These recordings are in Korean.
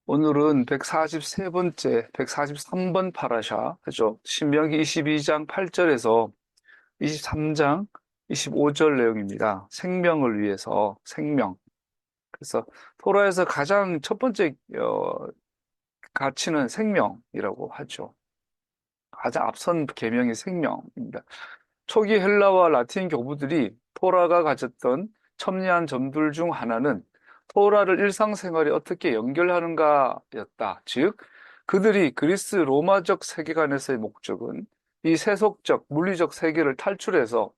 오늘은 143번째, 143번 파라샤 하죠. 신명기 22장 8절에서 23장 25절 내용입니다. 생명을 위해서 생명. 그래서 토라에서 가장 첫 번째 가치는 생명이라고 하죠. 가장 앞선 계명이 생명입니다. 초기 헬라와 라틴 교부들이 토라가 가졌던 첨예한 점들 중 하나는 토라를 일상생활에 어떻게 연결하는가였다. 즉, 그들이 그리스 로마적 세계관에서의 목적은 이 세속적, 물리적 세계를 탈출해서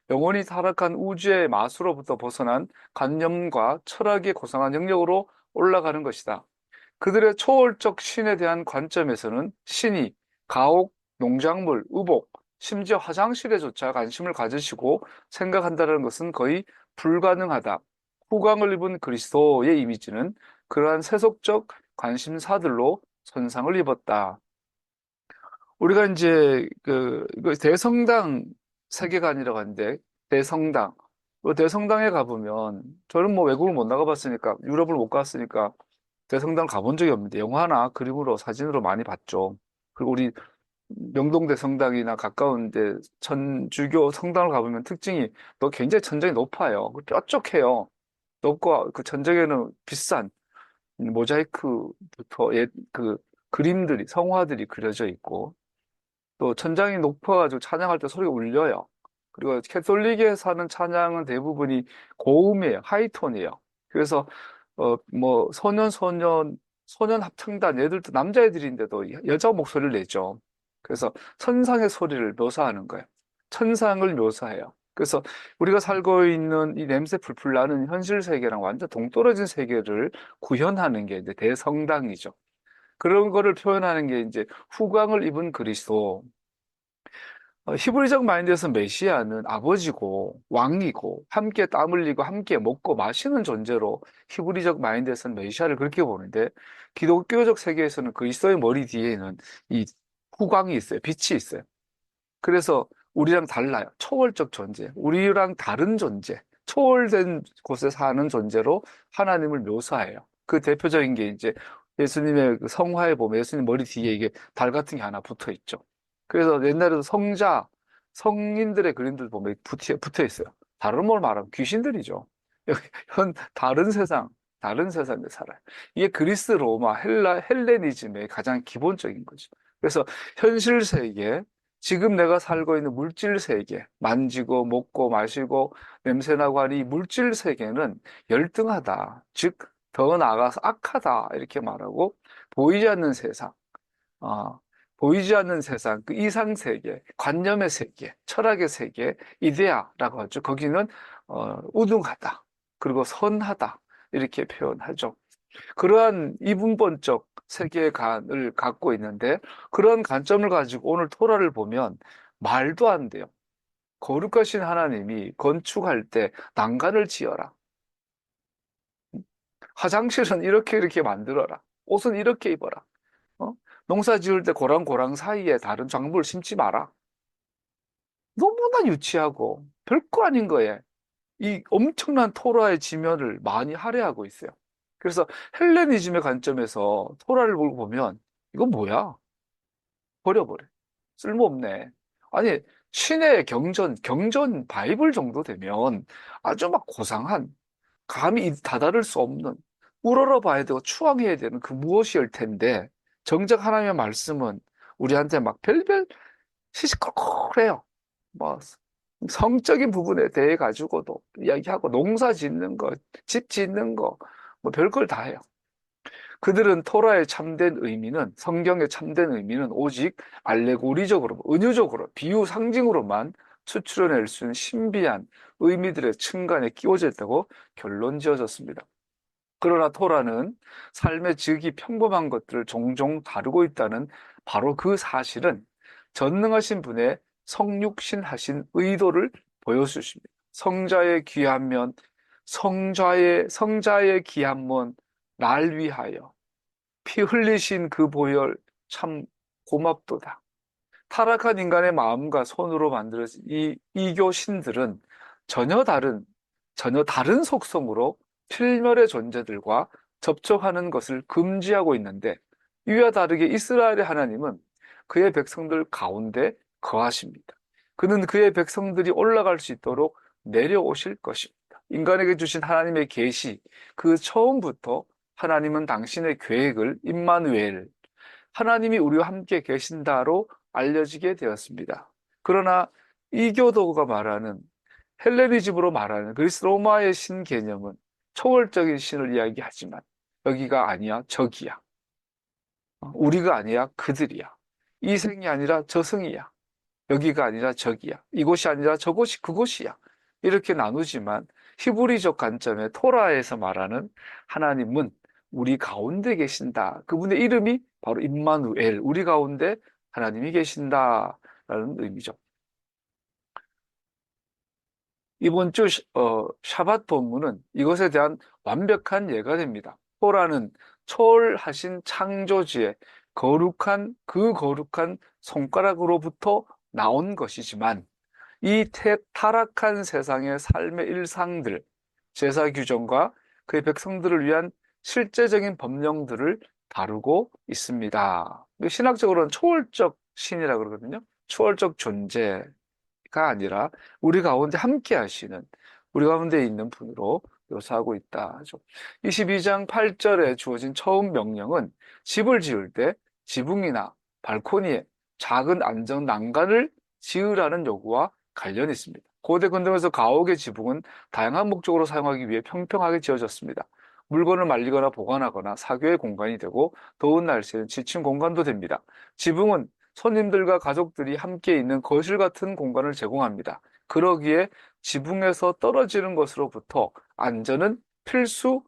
영원히 타락한 우주의 마수로부터 벗어난 관념과 철학의 고상한 영역으로 올라가는 것이다. 그들의 초월적 신에 대한 관점에서는 신이 가옥, 농작물, 의복, 심지어 화장실에조차 관심을 가지시고 생각한다는 것은 거의 불가능하다. 후광을 입은 그리스도의 이미지는 그러한 세속적 관심사들로 손상을 입었다. 우리가 이제 이거 대성당 세계관이라고 하는데, 대성당. 대성당에 가보면 저는 뭐 외국을 못 나가봤으니까, 유럽을 못 갔으니까 대성당 가본 적이 없는데 영화나 그림으로 사진으로 많이 봤죠. 그리고 우리 명동대 성당이나 가까운데 천주교 성당을 가보면 특징이 또 굉장히 천장이 높아요. 뾰족해요. 높고 그 천장에는 비싼 모자이크부터 그 그림들이 성화들이 그려져 있고, 또 천장이 높아가지고 찬양할 때 소리가 울려요. 그리고 캐톨릭에 사는 찬양은 대부분이 고음이에요. 하이톤이에요. 그래서 뭐 소년 합창단 얘들도 남자애들인데도 여자 목소리를 내죠. 그래서 천상의 소리를 묘사하는 거예요. 천상을 묘사해요. 그래서 우리가 살고 있는 이 냄새 풀풀 나는 현실 세계랑 완전 동떨어진 세계를 구현하는 게 이제 대성당이죠. 그런 거를 표현하는 게 이제 후광을 입은 그리스도. 히브리적 마인드에서 메시아는 아버지고 왕이고 함께 땀 흘리고 함께 먹고 마시는 존재로 히브리적 마인드에서는 메시아를 그렇게 보는데, 기독교적 세계에서는 그리스도의 머리 뒤에는 이 후광이 있어요. 빛이 있어요. 그래서 우리랑 달라요. 초월적 존재, 우리랑 다른 존재, 초월된 곳에 사는 존재로 하나님을 묘사해요. 그 대표적인 게 이제 예수님의 그 성화에 보면 예수님 머리 뒤에 이게 달 같은 게 하나 붙어 있죠. 그래서 옛날에도 성인들의 그림들 보면 붙어 있어요. 다른 걸 말하면 귀신들이죠. 현 다른 세상에 살아요. 이게 그리스, 로마, 헬레니즘의 가장 기본적인 거죠. 그래서 현실 세계, 지금 내가 살고 있는 물질 세계, 만지고 먹고 마시고 냄새나고 하는 이 물질 세계는 열등하다. 즉, 더 나아가서 악하다. 이렇게 말하고, 보이지 않는 세상, 어, 보이지 않는 세상, 그 이상 세계, 관념의 세계, 철학의 세계, 이데아라고 하죠. 거기는 우등하다. 그리고 선하다. 이렇게 표현하죠. 그러한 이분법적 세계관을 갖고 있는데, 그런 관점을 가지고 오늘 토라를 보면 말도 안 돼요. 거룩하신 하나님이 건축할 때 난간을 지어라. 화장실은 이렇게 만들어라. 옷은 이렇게 입어라. 어? 농사 지을 때 고랑고랑 사이에 다른 작물을 심지 마라. 너무나 유치하고 별거 아닌 거에 이 엄청난 토라의 지면을 많이 할애하고 있어요. 그래서 헬레니즘의 관점에서 토라를 보면 이건 뭐야? 버려버려. 쓸모없네. 아니, 신의 경전 바이블 정도 되면 아주 막 고상한, 감히 다다를 수 없는, 우러러 봐야 되고 추앙해야 되는 그 무엇이올 텐데, 정작 하나님의 말씀은 우리한테 막 별별 시시콜콜해요. 뭐, 성적인 부분에 대해 가지고도 이야기하고, 농사 짓는 거, 집 짓는 거, 뭐 별걸 다 해요. 그들은 토라의 참된 의미는, 성경의 참된 의미는 오직 알레고리적으로, 은유적으로, 비유 상징으로만 추출해낼 수 있는 신비한 의미들의 층간에 끼워져 있다고 결론 지어졌습니다. 그러나 토라는 삶의 즉이 평범한 것들을 종종 다루고 있다는 바로 그 사실은 전능하신 분의 성육신하신 의도를 보여주십니다. 성자의 귀한 면, 날 위하여 피 흘리신 그 보혈 참 고맙도다. 타락한 인간의 마음과 손으로 만들어진 이 이교 신들은 전혀 다른, 전혀 다른 속성으로 필멸의 존재들과 접촉하는 것을 금지하고 있는데 이와 다르게 이스라엘의 하나님은 그의 백성들 가운데 거하십니다. 그는 그의 백성들이 올라갈 수 있도록 내려오실 것입니다. 인간에게 주신 하나님의 계시, 그 처음부터 하나님은 당신의 계획을 임마누엘, 하나님이 우리와 함께 계신다로 알려지게 되었습니다. 그러나 이교도가 말하는 헬레니즘으로 말하는 그리스 로마의 신 개념은 초월적인 신을 이야기하지만 여기가 아니야 저기야. 우리가 아니야 그들이야. 이 생이 아니라 저 성이야. 여기가 아니라 저기야. 이곳이 아니라 저곳이 그곳이야. 이렇게 나누지만 히브리적 관점의 토라에서 말하는 하나님은 우리 가운데 계신다. 그분의 이름이 바로 임마누엘, 우리 가운데 하나님이 계신다라는 의미죠. 이번 주 샤밧 본문은 이것에 대한 완벽한 예가 됩니다. 토라는 초월하신 창조주의 거룩한 손가락으로부터 나온 것이지만 이 타락한 세상의 삶의 일상들, 제사 규정과 그의 백성들을 위한 실제적인 법령들을 다루고 있습니다. 신학적으로는 초월적 신이라고 그러거든요. 초월적 존재가 아니라 우리 가운데 함께 하시는, 우리 가운데 있는 분으로 묘사하고 있다 하죠. 22장 8절에 주어진 처음 명령은 집을 지을 때 지붕이나 발코니에 작은 안전 난간을 지으라는 요구와 관련이 있습니다. 고대 근동에서 가옥의 지붕은 다양한 목적으로 사용하기 위해 평평하게 지어졌습니다. 물건을 말리거나 보관하거나 사교의 공간이 되고 더운 날씨에는 지침 공간도 됩니다. 지붕은 손님들과 가족들이 함께 있는 거실 같은 공간을 제공합니다. 그러기에 지붕에서 떨어지는 것으로부터 안전은 필수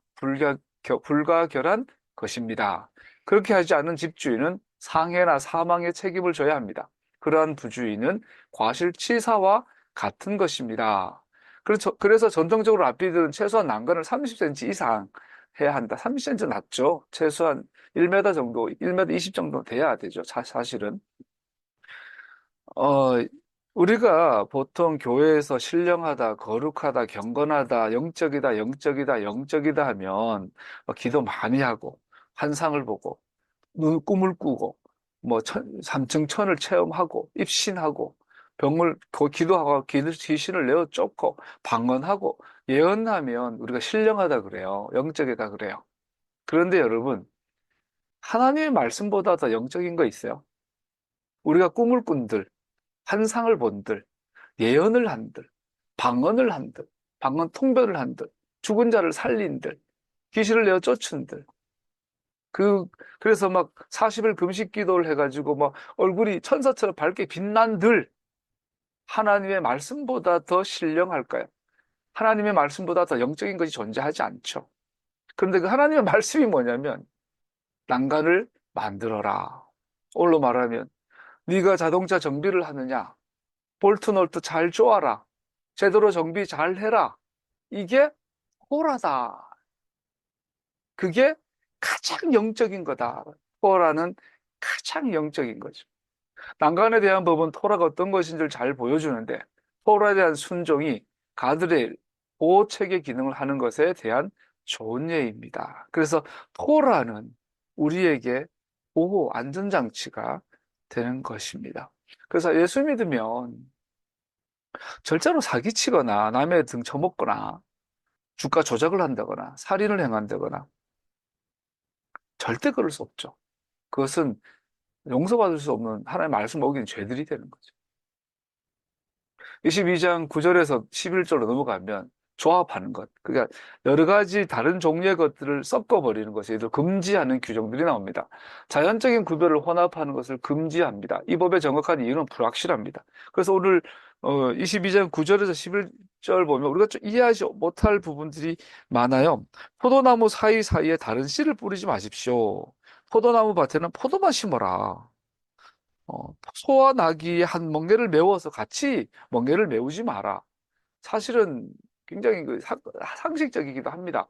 불가결한 것입니다. 그렇게 하지 않은 집주인은 상해나 사망의 책임을 져야 합니다. 그러한 부주의는 과실치사와 같은 것입니다. 그래서 전통적으로 랍비들은 최소한 난간을 30cm 이상 해야 한다. 30cm 낮죠. 최소한 1m 정도, 1m 20 정도 돼야 되죠. 사실은. 어, 우리가 보통 교회에서 신령하다, 거룩하다, 경건하다, 영적이다 하면 기도 많이 하고 환상을 보고 꿈을 꾸고 뭐 삼층천을 체험하고 입신하고 병을 기도하고 귀신을 내어 쫓고 방언하고 예언하면 우리가 신령하다 그래요. 영적이다 그래요. 그런데 여러분, 하나님의 말씀보다 더 영적인 거 있어요? 우리가 꿈을 꾼들, 환상을 본들, 예언을 한들, 방언을 한들, 방언 통변을 한들, 죽은 자를 살린들, 귀신을 내어 쫓은들, 그래서 막 40일 금식 기도를 해가지고 막 얼굴이 천사처럼 밝게 빛난들, 하나님의 말씀보다 더 신령할까요? 하나님의 말씀보다 더 영적인 것이 존재하지 않죠. 그런데 그 하나님의 말씀이 뭐냐면 난간을 만들어라. 오늘로 말하면 네가 자동차 정비를 하느냐? 볼트 널트 잘 조아라. 제대로 정비 잘 해라. 이게 토라다. 그게 가장 영적인 거다. 토라는 가장 영적인 거죠. 난간에 대한 법은 토라가 어떤 것인지를 잘 보여주는데 토라에 대한 순종이 가드레일, 보호책의 기능을 하는 것에 대한 좋은 예입니다. 그래서 토라는 우리에게 보호 안전장치가 되는 것입니다. 그래서 예수 믿으면 절대로 사기치거나 남의 등 쳐먹거나 주가 조작을 한다거나 살인을 행한다거나 절대 그럴 수 없죠. 그것은 용서받을 수 없는 하나님의 말씀 어긴 죄들이 되는 거죠. 22장 9절에서 11절로 넘어가면 조합하는 것, 그러니까 여러 가지 다른 종류의 것들을 섞어버리는 것에 도 금지하는 규정들이 나옵니다. 자연적인 구별을 혼합하는 것을 금지합니다. 이 법의 정확한 이유는 불확실합니다. 그래서 오늘 22장 9절에서 11절 보면 우리가 좀 이해하지 못할 부분들이 많아요. 포도나무 사이사이에 다른 씨를 뿌리지 마십시오. 포도나무 밭에는 포도만 심어라. 소와 낙이 한 멍게를 메워서 같이 멍게를 메우지 마라. 사실은 굉장히 상식적이기도 합니다.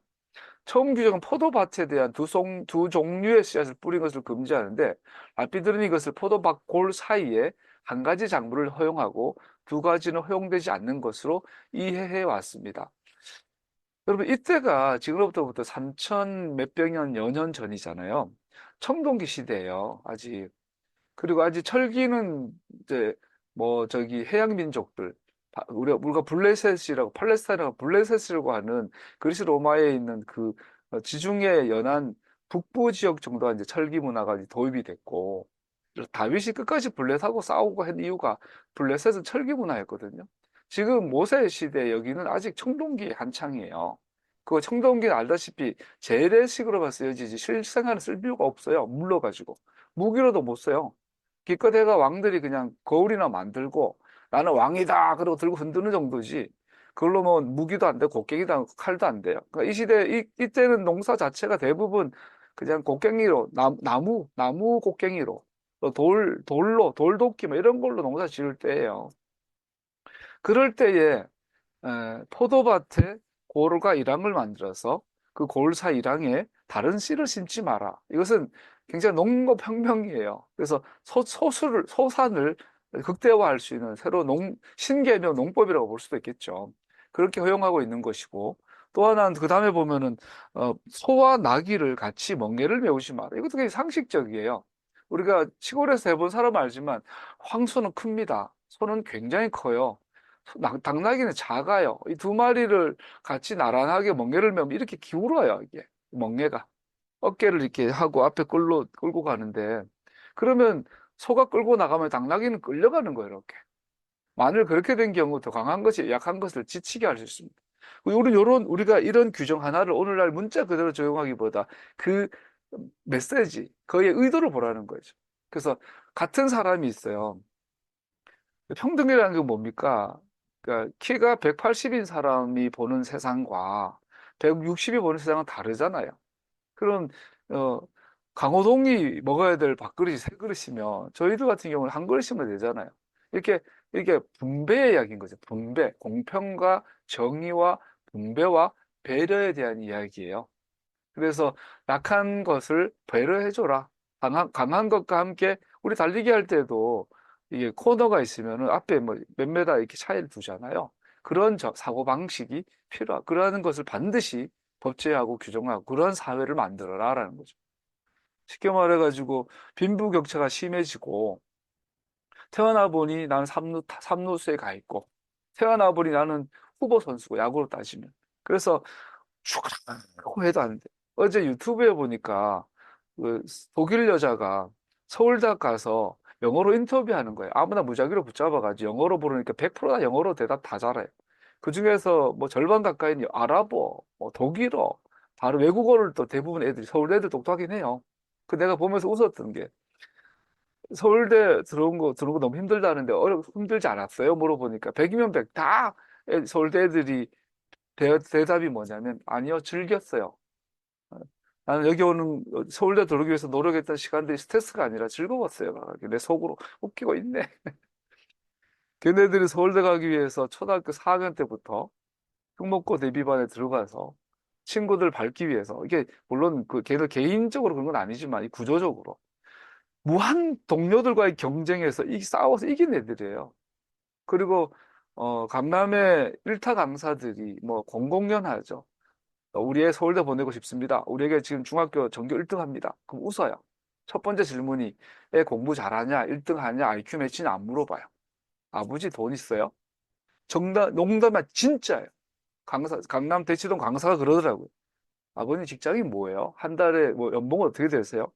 처음 규정은 포도밭에 대한 두 종류의 씨앗을 뿌린 것을 금지하는데 랍비들은 이것을 포도밭 골 사이에 한 가지 작물을 허용하고 두 가지는 허용되지 않는 것으로 이해해 왔습니다. 여러분, 이때가 지금으로부터 3천 몇백 년, 여년 전이잖아요. 청동기 시대예요, 아직. 그리고 아직 철기는 이제 뭐 저기 해양 민족들, 우리가 블레셋이라고, 팔레스타인이라고 블레셋이라고 하는 그리스 로마에 있는 그 지중해 연안 북부 지역 정도가 이제 철기 문화가 이제 도입이 됐고, 그래서 다윗이 끝까지 블레셋하고 싸우고 한 이유가 블레셋은 철기 문화였거든요. 지금 모세 시대 여기는 아직 청동기 한창이에요. 그 청동기는 알다시피 재래식으로만 쓰여지지 실생활에 쓸 필요가 없어요. 물러가지고 무기로도 못 써요. 기껏 해가 왕들이 그냥 거울이나 만들고 나는 왕이다 그러고 들고 흔드는 정도지, 그걸로 뭐 무기도 안 되고 곡괭이도 안 되고 칼도 안 돼요. 그러니까 이 시대 이때는 농사 자체가 대부분 그냥 곡괭이로 나무 곡괭이로 또 돌로 돌도끼 뭐 이런 걸로 농사 지을 때예요. 그럴 때에 포도밭에 골과 이랑을 만들어서 그 골사 이랑에 다른 씨를 심지 마라. 이것은 굉장히 농업혁명이에요. 그래서 소산을 극대화할 수 있는 새로 신개념 농법이라고 볼 수도 있겠죠. 그렇게 허용하고 있는 것이고, 또 하나는 그 다음에 보면은 소와 나귀를 같이 멍에를 메우지 마라. 이것도 굉장히 상식적이에요. 우리가 시골에서 해본 사람 알지만 황소는 큽니다. 소는 굉장히 커요. 당나귀는 작아요. 이 두 마리를 같이 나란하게 멍게를 메면 이렇게 기울어요, 이게. 멍게가. 어깨를 이렇게 하고 앞에 끌고 가는데, 그러면 소가 끌고 나가면 당나귀는 끌려가는 거예요, 이렇게. 만일 그렇게 된 경우 더 강한 것이 약한 것을 지치게 할 수 있습니다. 우리가 이런 규정 하나를 오늘날 문자 그대로 적용하기보다 그 메시지, 그의 의도를 보라는 거죠. 그래서 같은 사람이 있어요. 평등이라는 게 뭡니까? 그러니까 키가 180인 사람이 보는 세상과 160이 보는 세상은 다르잖아요. 그럼 어, 강호동이 먹어야 될 밥그릇이 세 그릇이면 저희들 같은 경우는 한 그릇이면 되잖아요. 이렇게 이게 분배의 이야기인 거죠. 분배, 공평과 정의와 분배와 배려에 대한 이야기예요. 그래서 약한 것을 배려해줘라. 강한 것과 함께 우리 달리기 할 때도 이게 코너가 있으면은 앞에 뭐 몇 메다 이렇게 차이를 두잖아요. 그런 사고방식이 그러한 것을 반드시 법제하고 규정하고 그런 사회를 만들어라라는 거죠. 쉽게 말해가지고 빈부격차가 심해지고 태어나 보니 나는 삼루수에 가 있고 태어나 보니 나는 후보 선수고 야구로 따지면 그래서 축구라고 해도 안 돼. 어제 유튜브에 보니까 그 독일 여자가 서울대학 가서 영어로 인터뷰하는 거예요. 아무나 무작위로 붙잡아가지고 영어로 부르니까 100%다 영어로 대답 다 잘해요. 그 중에서 뭐 절반 가까이는 아랍어, 뭐 독일어, 다른 외국어를 또 대부분 애들이 서울대 애들 똑똑하긴 해요. 그 내가 보면서 웃었던 게 서울대 들어온 거 너무 힘들다는데 힘들지 않았어요? 물어보니까 100이면 100 다 서울대 애들이 대답이 뭐냐면 아니요, 즐겼어요. 나는 여기 오는 서울대 들어오기 위해서 노력했던 시간들이 스트레스가 아니라 즐거웠어요. 내 속으로 웃기고 있네. 걔네들이 서울대 가기 위해서 초등학교 4학년 때부터 특목고 대비반에 들어가서 친구들 밟기 위해서 이게 물론 그 걔들 개인적으로 그런 건 아니지만 이 구조적으로 무한 동료들과의 경쟁에서 싸워서 이긴 애들이에요. 그리고 강남의 일타 강사들이 뭐 공공연하죠. 우리 애 서울대 보내고 싶습니다. 우리에게 지금 중학교 전교 1등 합니다. 그럼 웃어요. 첫 번째 질문이 애 공부 잘하냐, 1등 하냐, IQ 매치냐 안 물어봐요. 아버지 돈 있어요? 농담이 진짜예요. 강남 대치동 강사가 그러더라고요. 아버님 직장이 뭐예요? 한 달에 뭐 연봉 어떻게 되세요?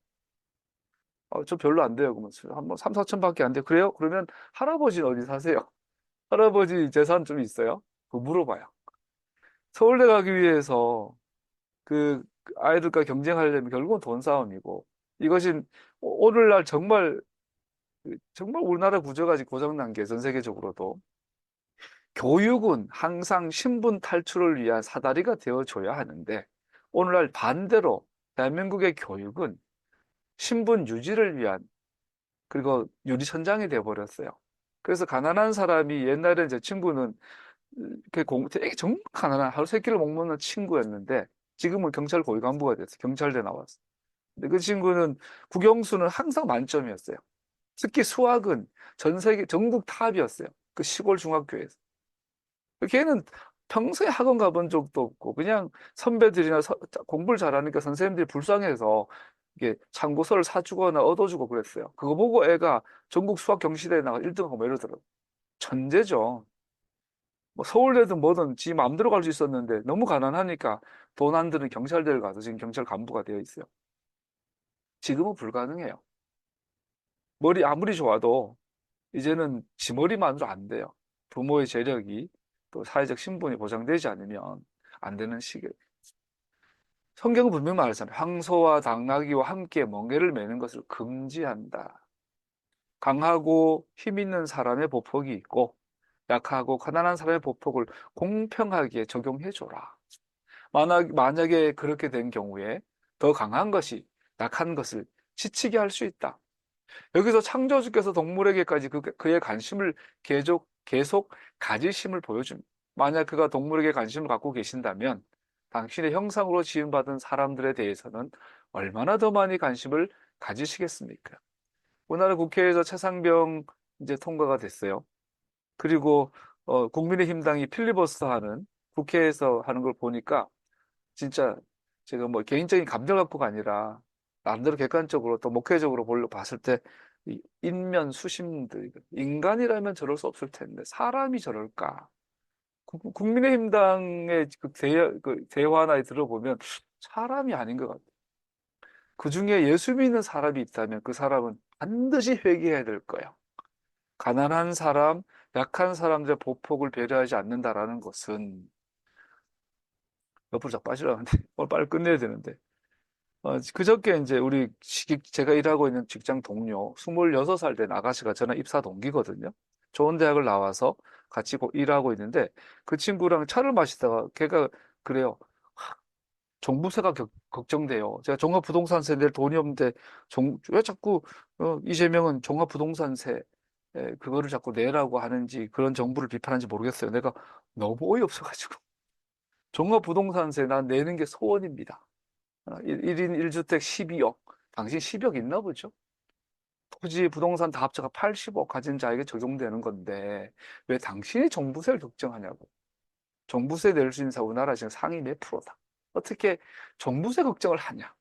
저 별로 안 돼요. 그러면 한번 3, 4천밖에 안 돼요. 그래요? 그러면 할아버지는 어디 사세요? 할아버지 재산 좀 있어요? 그거 물어봐요. 서울대 가기 위해서 그 아이들과 경쟁하려면 결국은 돈 싸움이고 이것이 오늘날 정말 우리나라 구조가 지금 고장난 게 전 세계적으로도 교육은 항상 신분 탈출을 위한 사다리가 되어줘야 하는데 오늘날 반대로 대한민국의 교육은 신분 유지를 위한 그리고 유리천장이 되어버렸어요. 그래서 가난한 사람이 옛날에 제 친구는 되게 정말 가난한 하루 세 끼를 못 먹는 친구였는데 지금은 경찰 고위 간부가 됐어. 경찰대 나왔어. 근데 그 친구는 국영수는 항상 만점이었어요. 특히 수학은 전 세계 전국 탑이었어요. 그 시골 중학교에서. 걔는 평소에 학원 가본 적도 없고 그냥 선배들이나 공부를 잘하니까 선생님들이 불쌍해서 이게 참고서를 사주거나 얻어주고 그랬어요. 그거 보고 애가 전국 수학 경시대회 나가 1등하고 뭐 이러더라고요. 천재죠. 뭐 서울대든 뭐든 지 마음대로 갈 수 있었는데 너무 가난하니까 돈 안 드는 경찰대를 가서 지금 경찰 간부가 되어 있어요. 지금은 불가능해요. 머리 아무리 좋아도 이제는 지 머리만으로 안 돼요. 부모의 재력이 또 사회적 신분이 보장되지 않으면 안 되는 시기에. 성경은 분명히 말하잖아요. 황소와 당나귀와 함께 멍에를 매는 것을 금지한다. 강하고 힘 있는 사람의 보폭이 있고 약하고 가난한 사람의 보폭을 공평하게 적용해줘라. 만약에 그렇게 된 경우에 더 강한 것이 약한 것을 지치게 할 수 있다. 여기서 창조주께서 동물에게까지 그의 관심을 계속 가지심을 보여줍니다. 만약 그가 동물에게 관심을 갖고 계신다면 당신의 형상으로 지음받은 사람들에 대해서는 얼마나 더 많이 관심을 가지시겠습니까? 우리나라 국회에서 최상병 이제 통과가 됐어요. 그리고 국민의힘당이 필리버스터하는 국회에서 하는 걸 보니까 진짜 제가 뭐 개인적인 감정 갖고가 아니라 남대로 객관적으로 또 목회적으로 봤을 때 인면 수심들 인간이라면 저럴 수 없을 텐데 사람이 저럴까? 국민의힘당의 그 대화나 들어보면 사람이 아닌 것 같아요. 그 중에 예수 믿는 사람이 있다면 그 사람은 반드시 회개해야 될 거예요. 가난한 사람, 약한 사람들의 보폭을 배려하지 않는다라는 것은 옆으로 자꾸 빠지라는데 오늘 빨리 끝내야 되는데 그저께 이제 제가 일하고 있는 직장 동료 26살 된 아가씨가 저랑 입사 동기거든요. 좋은 대학을 나와서 같이 일하고 있는데 그 친구랑 차를 마시다가 걔가 그래요. 종부세가 걱정돼요. 제가 종합부동산세 낼 돈이 없는데 왜 자꾸 이재명은 종합부동산세 그거를 자꾸 내라고 하는지 그런 정부를 비판하는지 모르겠어요. 내가 너무 어이없어가지고 종합부동산세 난 내는 게 소원입니다. 1인 1주택 12억. 당신 10억 있나 보죠? 토지, 부동산 다 합쳐가 80억 가진 자에게 적용되는 건데 왜 당신이 종부세를 걱정하냐고. 종부세 낼 수 있는 사 우리나라 지금 상위 몇 프로다. 어떻게 종부세 걱정을 하냐.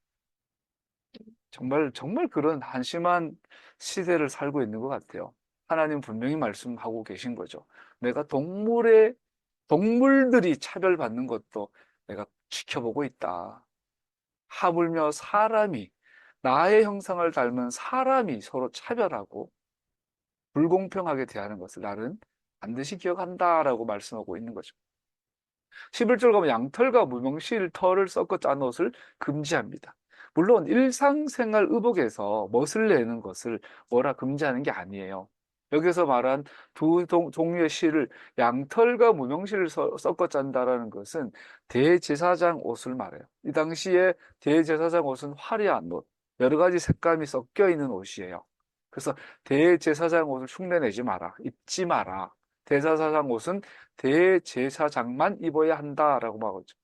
정말 정말 그런 한심한 시대를 살고 있는 것 같아요. 하나님 분명히 말씀하고 계신 거죠. 내가 동물들이 차별받는 것도 내가 지켜보고 있다. 하물며 사람이 나의 형상을 닮은 사람이 서로 차별하고 불공평하게 대하는 것을 나는 반드시 기억한다라고 말씀하고 있는 거죠. 11절 가면 양털과 무명실 털을 섞어 짠 옷을 금지합니다. 물론 일상생활 의복에서 멋을 내는 것을 뭐라 금지하는 게 아니에요. 여기서 말한 두 종류의 실을 양털과 무명실을 섞어 짠다라는 것은 대제사장 옷을 말해요. 이 당시에 대제사장 옷은 화려한 옷, 여러 가지 색감이 섞여 있는 옷이에요. 그래서 대제사장 옷을 흉내내지 마라, 입지 마라. 대제사장 옷은 대제사장만 입어야 한다라고 말하죠.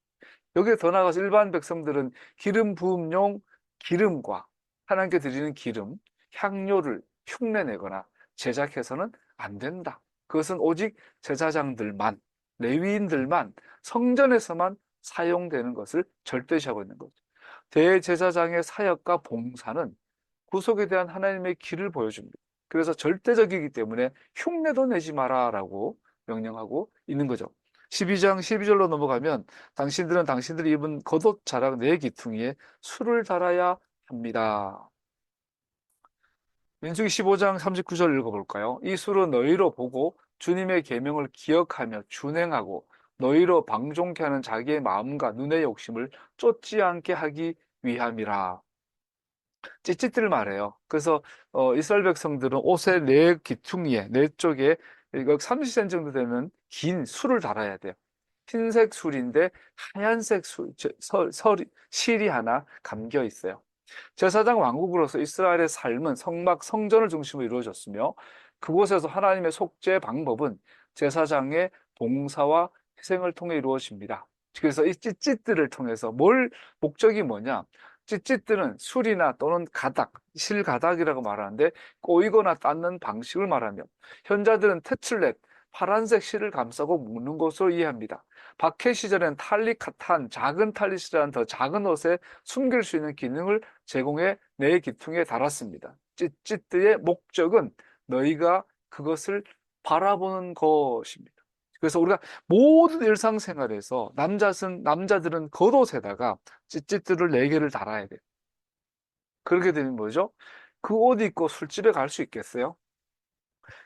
여기에 더 나아가서 일반 백성들은 기름 부음용 기름과 하나님께 드리는 기름, 향료를 흉내내거나 제작해서는 안 된다. 그것은 오직 제사장들만, 레위인들만, 성전에서만 사용되는 것을 절대시하고 있는 거죠. 대제사장의 사역과 봉사는 구속에 대한 하나님의 길을 보여줍니다. 그래서 절대적이기 때문에 흉내도 내지 마라라고 명령하고 있는 거죠. 12장 12절로 넘어가면 당신들은 당신들이 입은 겉옷 자락 네 기퉁이에 술을 달아야 합니다. 민수기 15장 39절 읽어볼까요? 이 술은 너희로 보고 주님의 계명을 기억하며 준행하고 너희로 방종케 하는 자기의 마음과 눈의 욕심을 쫓지 않게 하기 위함이라. 찌찌띠를 말해요. 그래서 이스라엘 백성들은 옷의 네 기퉁이에 네 쪽에 이거 30cm 정도 되는 긴 술을 달아야 돼요. 흰색 술인데 하얀색 실이 하나 감겨 있어요. 제사장 왕국으로서 이스라엘의 삶은 성전을 중심으로 이루어졌으며 그곳에서 하나님의 속죄 방법은 제사장의 봉사와 희생을 통해 이루어집니다. 그래서 이 찌찌들을 통해서 목적이 뭐냐? 찌찌들은 술이나 또는 실가닥이라고 말하는데 꼬이거나 닦는 방식을 말하며 현자들은 테틀렛, 파란색 실을 감싸고 묶는 것으로 이해합니다. 박해 시절엔 탈리카탄, 작은 탈릿이라는 더 작은 옷에 숨길 수 있는 기능을 제공해 내 기퉁에 달았습니다. 찌찌뜨의 목적은 너희가 그것을 바라보는 것입니다. 그래서 우리가 모든 일상생활에서 남자들은 겉옷에다가 찌찌뜨를 4개를 달아야 돼요. 그렇게 되면 뭐죠? 그 옷 입고 술집에 갈 수 있겠어요?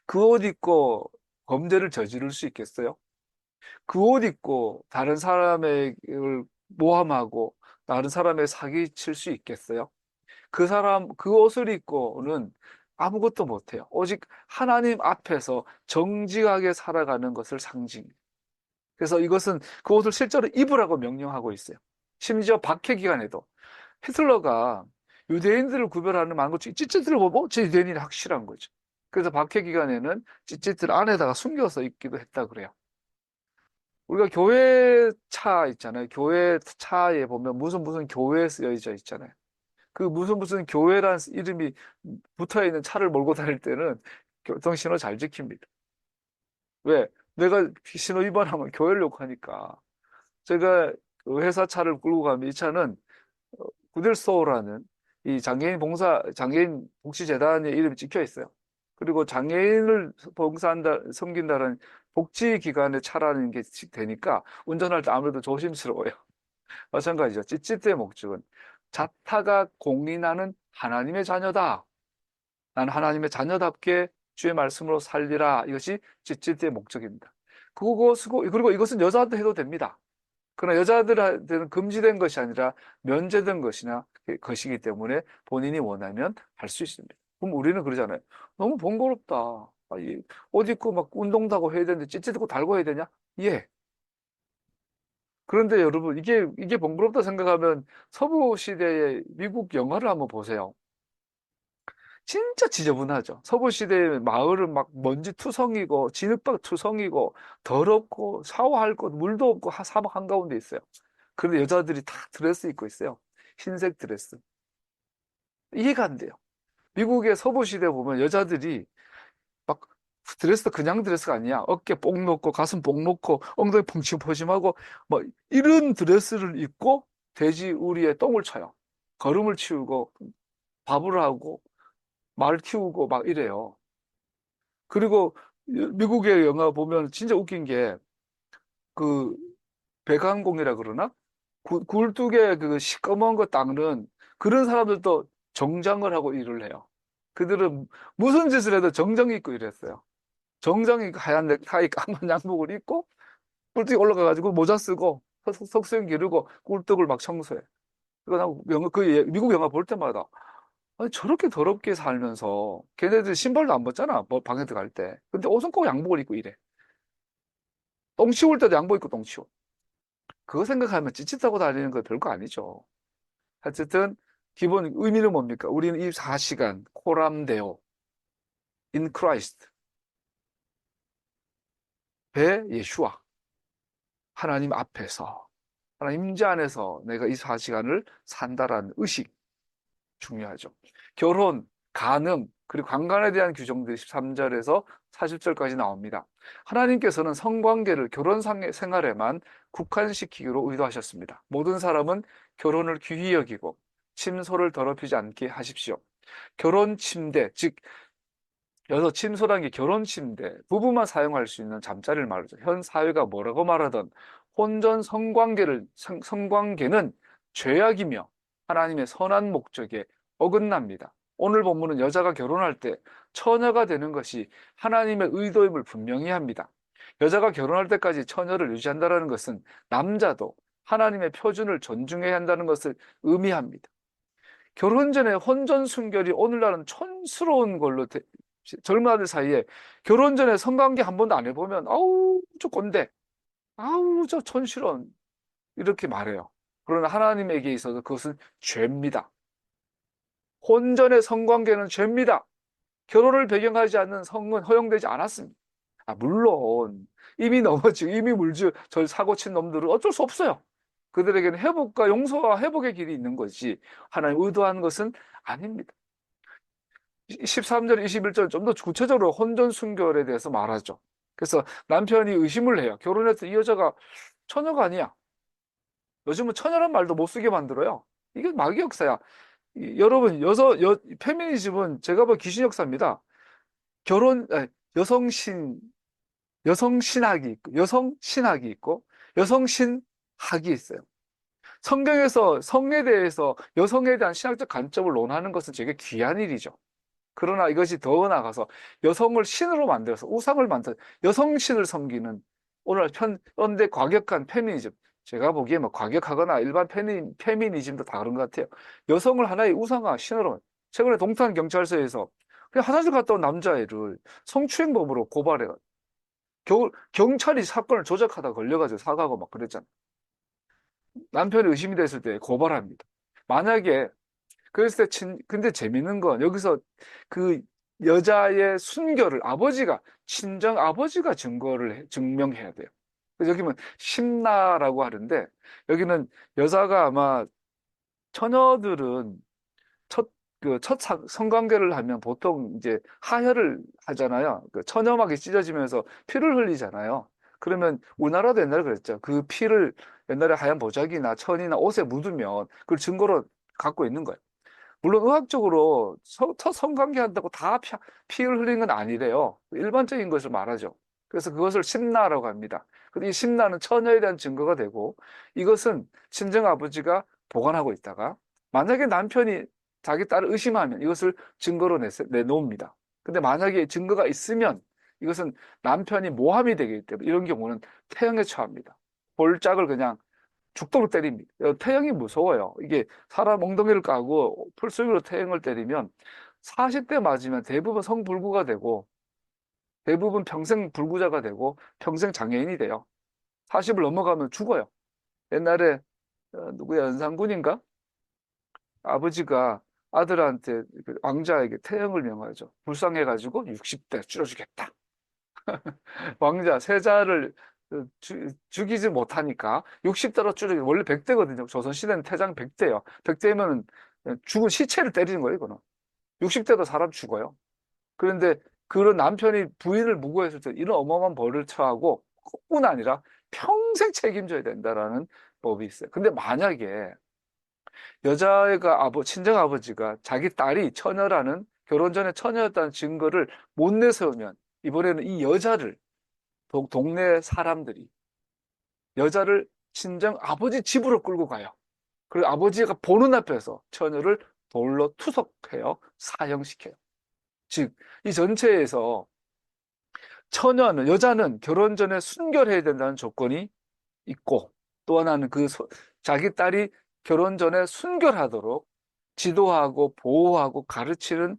그 옷 입고 범죄를 저지를 수 있겠어요? 그 옷 입고 다른 사람을 모함하고 다른 사람의 사기 칠 수 있겠어요? 그 옷을 입고는 아무것도 못해요. 오직 하나님 앞에서 정직하게 살아가는 것을 상징해요. 그래서 이것은 그 옷을 실제로 입으라고 명령하고 있어요. 심지어 박해 기간에도 히틀러가 유대인들을 구별하는 많은 찌찌들을 보고 제 유대인이 확실한 거죠. 그래서 박해 기간에는 찌찌들 안에다가 숨겨서 입기도 했다 그래요. 우리가 교회 차 있잖아요. 교회 차에 보면 무슨 교회 쓰여져 있잖아요. 그 무슨 교회란 이름이 붙어 있는 차를 몰고 다닐 때는 교통신호 잘 지킵니다. 왜? 내가 신호 위반하면 교회를 욕하니까. 제가 그 회사 차를 끌고 가면 이 차는 구델소라는 이 장애인 복지재단의 이름이 찍혀 있어요. 그리고 장애인을 섬긴다는 복지기관의 차라는 게 되니까 운전할 때 아무래도 조심스러워요. 마찬가지죠. 찌찌떼의 목적은 자타가 공인하는 하나님의 자녀다. 나는 하나님의 자녀답게 주의 말씀으로 살리라. 이것이 찌찌떼의 목적입니다. 그리고 이것은 여자한테 해도 됩니다. 그러나 여자들한테는 금지된 것이 아니라 면제된 것이기 때문에 본인이 원하면 할 수 있습니다. 그럼 우리는 그러잖아요. 너무 번거롭다. 옷 입고 막 운동도 하고 해야 되는데 찌찌고 달고 해야 되냐? 예. 그런데 여러분, 이게 번거롭다 생각하면 서부 시대의 미국 영화를 한번 보세요. 진짜 지저분하죠. 서부 시대의 마을은 막 먼지 투성이고, 진흙밭 투성이고, 더럽고, 샤워할 곳, 물도 없고, 사막 한가운데 있어요. 그런데 여자들이 다 드레스 입고 있어요. 흰색 드레스. 이해가 안 돼요. 미국의 서부 시대 보면 여자들이 막 드레스도 그냥 드레스가 아니야. 어깨 뽕 놓고, 가슴 뽕 놓고, 엉덩이 펑침퍼짐하고, 뭐, 이런 드레스를 입고 돼지 우리에 똥을 쳐요. 거름을 치우고, 밥을 하고, 말 키우고 막 이래요. 그리고 미국의 영화 보면 진짜 웃긴 게 그 배관공이라 그러나? 굴뚝에 그 시꺼먼 거 닦는 그런 사람들도 정장을 하고 일을 해요. 그들은 무슨 짓을 해도 정장 입고 일했어요. 정장이 하얀 넥타이 까만 양복을 입고 굴뚝에 올라가가지고 모자 쓰고 석쇠 기르고 굴뚝을 막 청소해. 미국 영화 볼 때마다 아니, 저렇게 더럽게 살면서 걔네들 신발도 안 벗잖아. 뭐 방에 들어갈 때. 근데 옷은 꼭 양복을 입고 이래. 똥 치울 때도 양복 입고 똥 치워. 그거 생각하면 찌릿하고 다니는 거 별거 아니죠. 어쨌든 기본 의미는 뭡니까? 우리는 이 4시간 코람데오 in Christ 배 예슈아 하나님 앞에서 하나님 임재 안에서 내가 이 4시간을 산다라는 의식 중요하죠. 결혼, 간음, 그리고 강간에 대한 규정들이 13절에서 40절까지 나옵니다. 하나님께서는 성관계를 결혼 생활에만 국한시키기로 의도하셨습니다. 모든 사람은 결혼을 귀히 여기고 침소를 더럽히지 않게 하십시오. 결혼 침대, 즉 여기서 침소라는 게 결혼 침대, 부부만 사용할 수 있는 잠자리를 말하죠. 현 사회가 뭐라고 말하던 혼전 성관계는 죄악이며 하나님의 선한 목적에 어긋납니다. 오늘 본문은 여자가 결혼할 때 처녀가 되는 것이 하나님의 의도임을 분명히 합니다. 여자가 결혼할 때까지 처녀를 유지한다는 것은 남자도 하나님의 표준을 존중해야 한다는 것을 의미합니다. 결혼 전에 혼전 순결이 오늘날은 촌스러운 걸로 젊은 아들 사이에 결혼 전에 성관계 한 번도 안 해보면 아우 저 꼰대, 아우 저 촌스러운 이렇게 말해요. 그러나 하나님에게 있어서 그것은 죄입니다. 혼전의 성관계는 죄입니다. 결혼을 배경하지 않는 성은 허용되지 않았습니다. 물론 이미 물질 절 사고 친 놈들은 어쩔 수 없어요. 그들에게는 회복과 용서와 회복의 길이 있는 거지 하나님 의도한 것은 아닙니다. 13절, 21절 좀 더 구체적으로 혼전 순결에 대해서 말하죠. 그래서 남편이 의심을 해요. 결혼했던 이 여자가 처녀가 아니야. 요즘은 처녀란 말도 못 쓰게 만들어요. 이게 마귀 역사야. 여러분, 페미니즘은 제가 볼 귀신 역사입니다. 아니, 여성신, 여성신학이 있고, 여성신학이 있고, 여성신학이 있어요. 성경에서 성에 대해서 여성에 대한 신학적 관점을 논하는 것은 되게 귀한 일이죠. 그러나 이것이 더 나아가서 여성을 신으로 만들어서 우상을 만들어 여성신을 섬기는 오늘 현대 과격한 페미니즘. 제가 보기에 뭐 과격하거나 일반 페미니즘도 다 그런 것 같아요. 여성을 하나의 우상화 신으로. 최근에 동탄 경찰서에서 그냥 화장실 갔다 온 남자애를 성추행범으로 고발해요. 경찰이 사건을 조작하다 걸려가지고 사과하고 막 그랬잖아요. 남편이 의심이 됐을 때 고발합니다. 만약에 그랬을 때 근데 재밌는 건 여기서 그 여자의 순결을 친정 아버지가 증명해야 돼요. 그래서 여기는 심나라고 하는데 여기는 여자가 아마 처녀들은 첫 성관계를 하면 보통 이제 하혈을 하잖아요. 그 처녀막이 찢어지면서 피를 흘리잖아요. 그러면 우리나라도 옛날에 그랬죠. 그 피를 옛날에 하얀 보자기나 천이나 옷에 묻으면 그걸 증거로 갖고 있는 거예요. 물론 의학적으로 첫 성관계 한다고 다 피를 흘리는 건 아니래요. 일반적인 것을 말하죠. 그래서 그것을 심나라고 합니다. 근데 이 심나는 처녀에 대한 증거가 되고 이것은 친정아버지가 보관하고 있다가 만약에 남편이 자기 딸을 의심하면 이것을 증거로 내놓습니다. 근데 만약에 증거가 있으면 이것은 남편이 모함이 되기 때문에 이런 경우는 태형에 처합니다. 볼짝을 그냥 죽도록 때립니다. 태형이 무서워요. 이게 사람 엉덩이를 까고 풀숲으로 태형을 때리면 40대 맞으면 대부분 성불구가 되고 대부분 평생 불구자가 되고 평생 장애인이 돼요. 40을 넘어가면 죽어요. 옛날에 누구야 연산군인가? 아버지가 아들한테 왕자에게 태형을 명하죠. 불쌍해가지고 60대 줄여주겠다. 왕자 세자를 죽이지 못하니까 60대로 줄여 원래 100대거든요. 조선시대는 태장 100대예요. 100대면 죽은 시체를 때리는 거예요. 이거는 60대도 사람 죽어요. 그런데 그런 남편이 부인을 무고했을 때 이런 어마어마한 벌을 처하고 뿐 아니라 평생 책임져야 된다라는 법이 있어요. 근데 만약에 여자애가 친정 아버지가 자기 딸이 처녀라는 결혼 전에 처녀였다는 증거를 못 내세우면 이번에는 이 여자를 동네 사람들이 여자를 친정 아버지 집으로 끌고 가요. 그리고 아버지가 보는 앞에서 처녀를 돌로 투석해요. 사형시켜요. 즉, 이 전체에서 여자는 결혼 전에 순결해야 된다는 조건이 있고 또 하나는 자기 딸이 결혼 전에 순결하도록 지도하고 보호하고 가르치는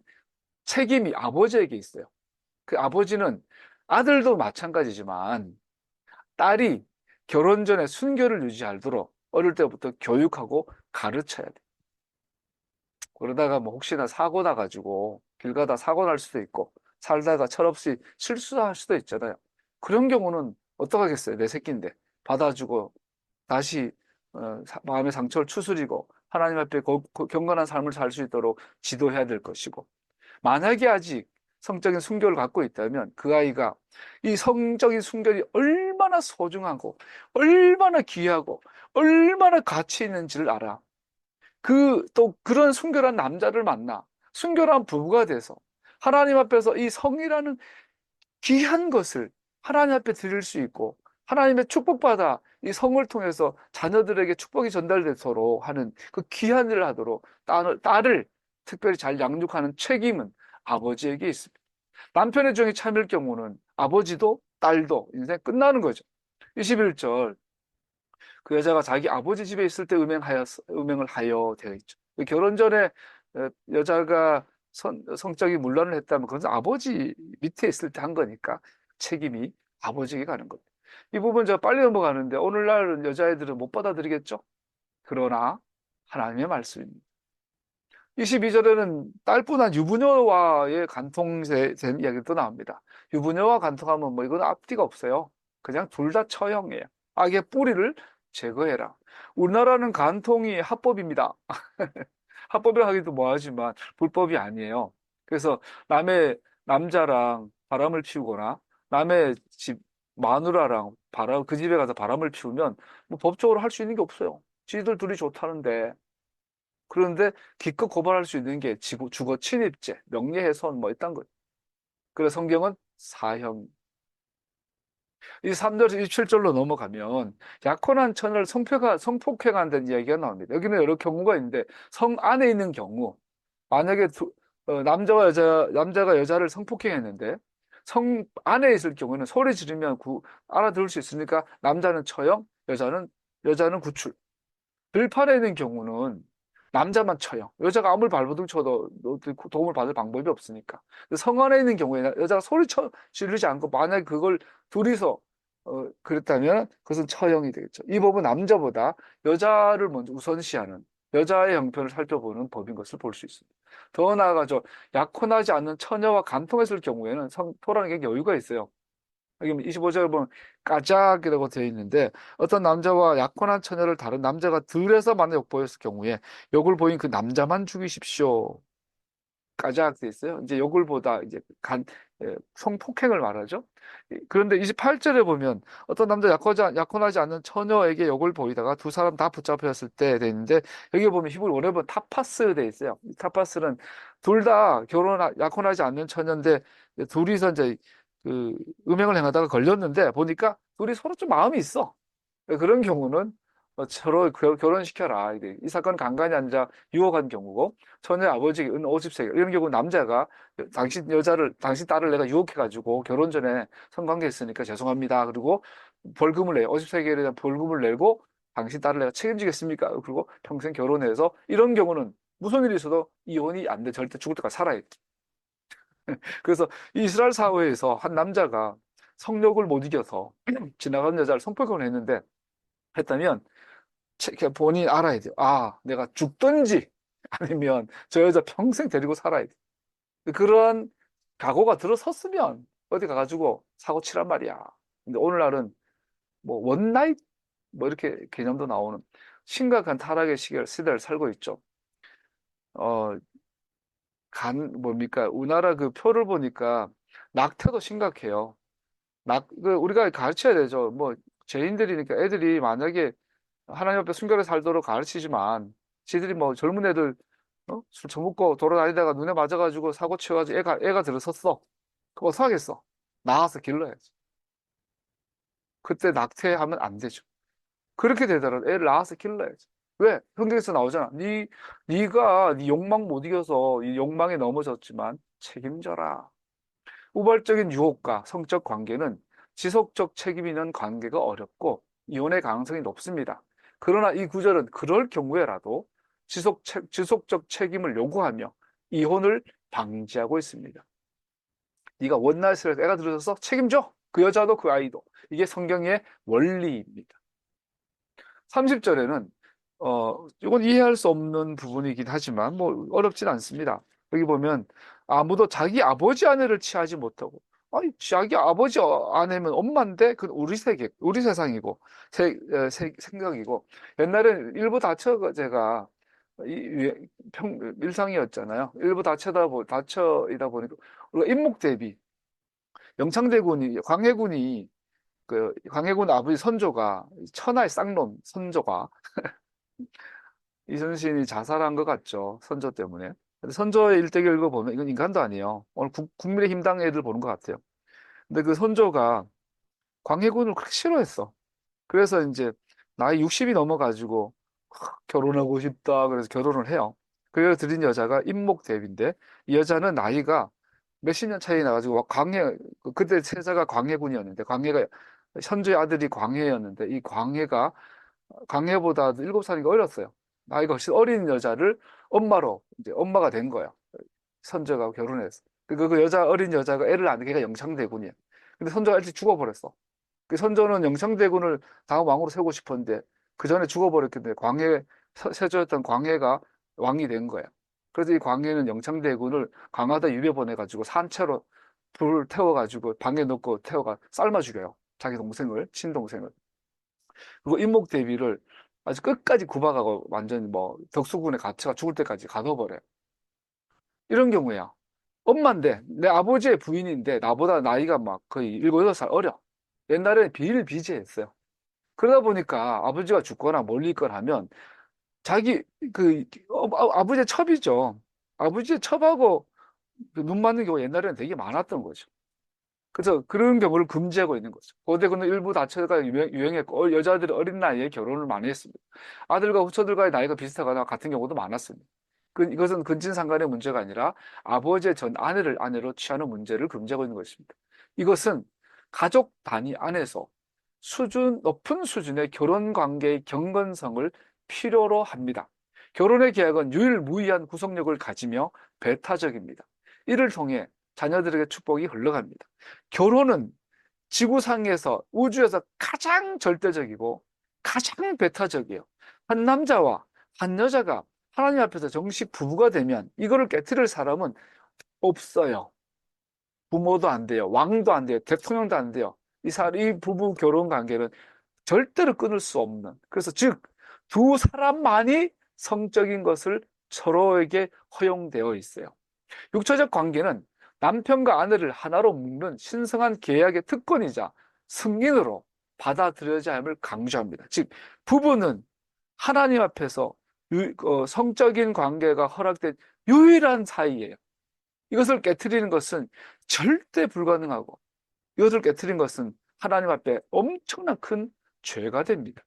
책임이 아버지에게 있어요. 그 아버지는 아들도 마찬가지지만 딸이 결혼 전에 순결을 유지하도록 어릴 때부터 교육하고 가르쳐야 돼. 그러다가 뭐 혹시나 사고 나가지고 길 가다 사고 날 수도 있고 살다가 철없이 실수할 수도 있잖아요. 그런 경우는 어떡하겠어요? 내 새끼인데 받아주고 다시 마음의 상처를 추스리고 하나님 앞에 경건한 삶을 살 수 있도록 지도해야 될 것이고 만약에 아직 성적인 순결을 갖고 있다면 그 아이가 이 성적인 순결이 얼마나 소중하고 얼마나 귀하고 얼마나 가치 있는지를 알아. 또 그런 순결한 남자를 만나 순결한 부부가 돼서 하나님 앞에서 이 성이라는 귀한 것을 하나님 앞에 드릴 수 있고 하나님의 축복받아 이 성을 통해서 자녀들에게 축복이 전달되도록 하는 그 귀한 일을 하도록 딸을 특별히 잘 양육하는 책임은 아버지에게 있습니다. 남편의 정이 참일 경우는 아버지도 딸도 인생 끝나는 거죠. 21절 그 여자가 자기 아버지 집에 있을 때 음행을 하여 되어 있죠. 결혼 전에 여자가 성적인 문란을 했다면 그건 아버지 밑에 있을 때 한 거니까 책임이 아버지에게 가는 겁니다. 이 부분 제가 빨리 넘어가는데 오늘날 여자애들은 못 받아들이겠죠? 그러나 하나님의 말씀입니다. 22절에는 딸뿐한 유부녀와의 간통된 이야기도 나옵니다. 유부녀와 간통하면 뭐 이건 앞뒤가 없어요. 그냥 둘 다 처형이에요. 악의 뿌리를 제거해라. 우리나라는 간통이 합법입니다. 합법이라 하기도 뭐하지만 불법이 아니에요. 그래서 남자랑 바람을 피우거나 남의 집 마누라랑 그 집에 가서 바람을 피우면 뭐 법적으로 할 수 있는 게 없어요. 지들 둘이 좋다는데. 그런데 기껏 고발할 수 있는 게 주거 침입죄, 명예훼손 뭐 있단 거예요. 그래서 성경은 사형. 이 3절에서 27절로 넘어가면 약혼한 처녀를 성폭행한다는 이야기가 나옵니다. 여기는 여러 경우가 있는데 성 안에 있는 경우 만약에 남자가 여자를 성폭행했는데 성 안에 있을 경우에는 소리 지르면 알아들을 수 있으니까 남자는 처형, 여자는 구출. 들판에 있는 경우는 남자만 쳐요. 여자가 아무리 발버둥 쳐도 도움을 받을 방법이 없으니까. 성 안에 있는 경우에는 여자가 지르지 않고 만약에 그걸 둘이서 그랬다면 그것은 처형이 되겠죠. 이 법은 남자보다 여자를 먼저 우선시하는 여자의 형편을 살펴보는 법인 것을 볼 수 있습니다. 더 나아가서 약혼하지 않는 처녀와 간통했을 경우에는 토라는 게 여유가 있어요. 여기 25절에 보면 까작이라고 되어 있는데 어떤 남자와 약혼한 처녀를 다른 남자가 들에서 만나 욕보였을 경우에 욕을 보인 그 남자만 죽이십시오. 까작 돼 있어요. 이제 욕을 보다 이제 성폭행을 말하죠. 그런데 28절에 보면 어떤 남자 약혼하지 않는 처녀에게 욕을 보이다가 두 사람 다 붙잡혔을 때 돼 있는데 여기 보면 히브리 원어에 보면 타파스 돼 있어요. 이 타파스는 둘 다 약혼하지 않는 처녀인데 둘이서 이제 그 음행을 행하다가 걸렸는데 보니까 둘이 서로 좀 마음이 있어. 그런 경우는 서로 결혼시켜라. 이 사건은 간간히 앉아 유혹한 경우고 처녀의 아버지가 은 50세 이런 경우 남자가 당신 딸을 내가 유혹해가지고 결혼 전에 성관계했으니까 죄송합니다. 그리고 벌금을 내요. 50세계에 대한 벌금을 내고 당신 딸을 내가 책임지겠습니까? 그리고 평생 결혼해서 이런 경우는 무슨 일이 있어도 이혼이 안 돼. 절대 죽을 때까지 살아야 돼. 그래서 이스라엘 사회에서 한 남자가 성욕을 못 이겨서 지나가는 여자를 성폭행을 했다면 본인이 알아야 돼요. 아, 내가 죽든지 아니면 저 여자 평생 데리고 살아야 돼. 그런 각오가 들어섰으면 어디 가가지고 사고 치란 말이야. 근데 오늘날은 뭐 원나잇 뭐 이렇게 개념도 나오는 심각한 타락의 시대를 살고 있죠. 어, 뭡니까? 우리나라 그 표를 보니까 낙태도 심각해요. 우리가 가르쳐야 되죠. 뭐, 죄인들이니까 애들이 만약에 하나님 앞에 순결하게 살도록 가르치지만, 지들이 뭐 젊은 애들, 술 처먹고 돌아다니다가 눈에 맞아가지고 사고 치여가지고 애가 들어섰어. 그거 어떡 하겠어? 나가서 길러야지. 그때 낙태하면 안 되죠. 그렇게 되더라도 애를 낳아서 길러야지. 왜? 성경에서 나오잖아. 네가 네 욕망 못 이겨서 이 욕망에 넘어졌지만 책임져라. 우발적인 유혹과 성적 관계는 지속적 책임 있는 관계가 어렵고 이혼의 가능성이 높습니다. 그러나 이 구절은 그럴 경우에라도 지속적 책임을 요구하며 이혼을 방지하고 있습니다. 네가 원나잇을 해서 애가 들어서서 책임져. 그 여자도 그 아이도. 이게 성경의 원리입니다. 30절에는 이건 이해할 수 없는 부분이긴 하지만 뭐 어렵진 않습니다. 여기 보면 아무도 자기 아버지 아내를 취하지 못하고 아니 자기 아버지 아내면 엄마인데 그건 우리 세상이고 생각이고 옛날엔 일부 다처제가 일상이었잖아요. 일부 다처이다 보니까 우리가 인목 대비 광해군이 그 광해군 아버지 선조가 천하의 쌍놈 선조가 이순신이 자살한 것 같죠. 선조 때문에. 근데 선조의 일대기를 읽어보면 이건 인간도 아니에요. 오늘 국민의힘당 애들 보는 것 같아요. 근데 그 선조가 광해군을 그렇게 싫어했어. 그래서 이제 나이 60이 넘어가지고 결혼하고 싶다. 그래서 결혼을 해요. 그래서 들인 여자가 임목대비인데 이 여자는 나이가 몇십 년 차이 나가지고 그때 세자가 광해군이었는데 선조의 아들이 광해였는데 이 광해보다 7살인가 어렸어요. 나이가 훨씬 어린 여자를 이제 엄마가 된 거야. 선조가 결혼해서. 어린 여자가 애를 낳는 걔가 영창대군이야. 근데 선조가 일찍 죽어버렸어. 그 선조는 영창대군을 다음 왕으로 세우고 싶었는데 그 전에 죽어버렸기 때문에 세조였던 광해가 왕이 된 거야. 그래서 이 광해는 영창대군을 강화도 유배 보내가지고 산채로 불을 태워가지고 방에 넣고 삶아 죽여요. 자기 친동생을. 그리고 임목대비를 아주 끝까지 구박하고 완전히 뭐 덕수궁에 갇혀가 죽을 때까지 가둬버려요. 이런 경우야. 엄마인데, 내 아버지의 부인인데, 나보다 나이가 막 거의 7, 8살 어려. 옛날에 비일비재했어요. 그러다 보니까 아버지가 죽거나 멀리 있거나 하면 자기, 아버지의 첩이죠. 아버지의 첩하고 그눈 맞는 경우가 옛날에는 되게 많았던 거죠. 그래서 그런 경우를 금지하고 있는 거죠. 고대군은 일부 다처가 유행했고, 여자들이 어린 나이에 결혼을 많이 했습니다. 아들과 후처들과의 나이가 비슷하거나 같은 경우도 많았습니다. 이것은 근친상간의 문제가 아니라 아버지의 전 아내를 아내로 취하는 문제를 금지하고 있는 것입니다. 이것은 가족 단위 안에서 높은 수준의 결혼 관계의 경건성을 필요로 합니다. 결혼의 계약은 유일무이한 구속력을 가지며 배타적입니다. 이를 통해 자녀들에게 축복이 흘러갑니다. 결혼은 지구상에서 우주에서 가장 절대적이고 가장 배타적이에요. 한 남자와 한 여자가 하나님 앞에서 정식 부부가 되면 이거를 깨트릴 사람은 없어요. 부모도 안 돼요. 왕도 안 돼요. 대통령도 안 돼요. 이 부부 결혼 관계는 절대로 끊을 수 없는. 그래서 즉, 두 사람만이 성적인 것을 서로에게 허용되어 있어요. 육체적 관계는 남편과 아내를 하나로 묶는 신성한 계약의 특권이자 승인으로 받아들여야 함을 강조합니다. 즉, 부부는 하나님 앞에서 성적인 관계가 허락된 유일한 사이예요. 이것을 깨트리는 것은 절대 불가능하고, 이것을 깨트린 것은 하나님 앞에 엄청난 큰 죄가 됩니다.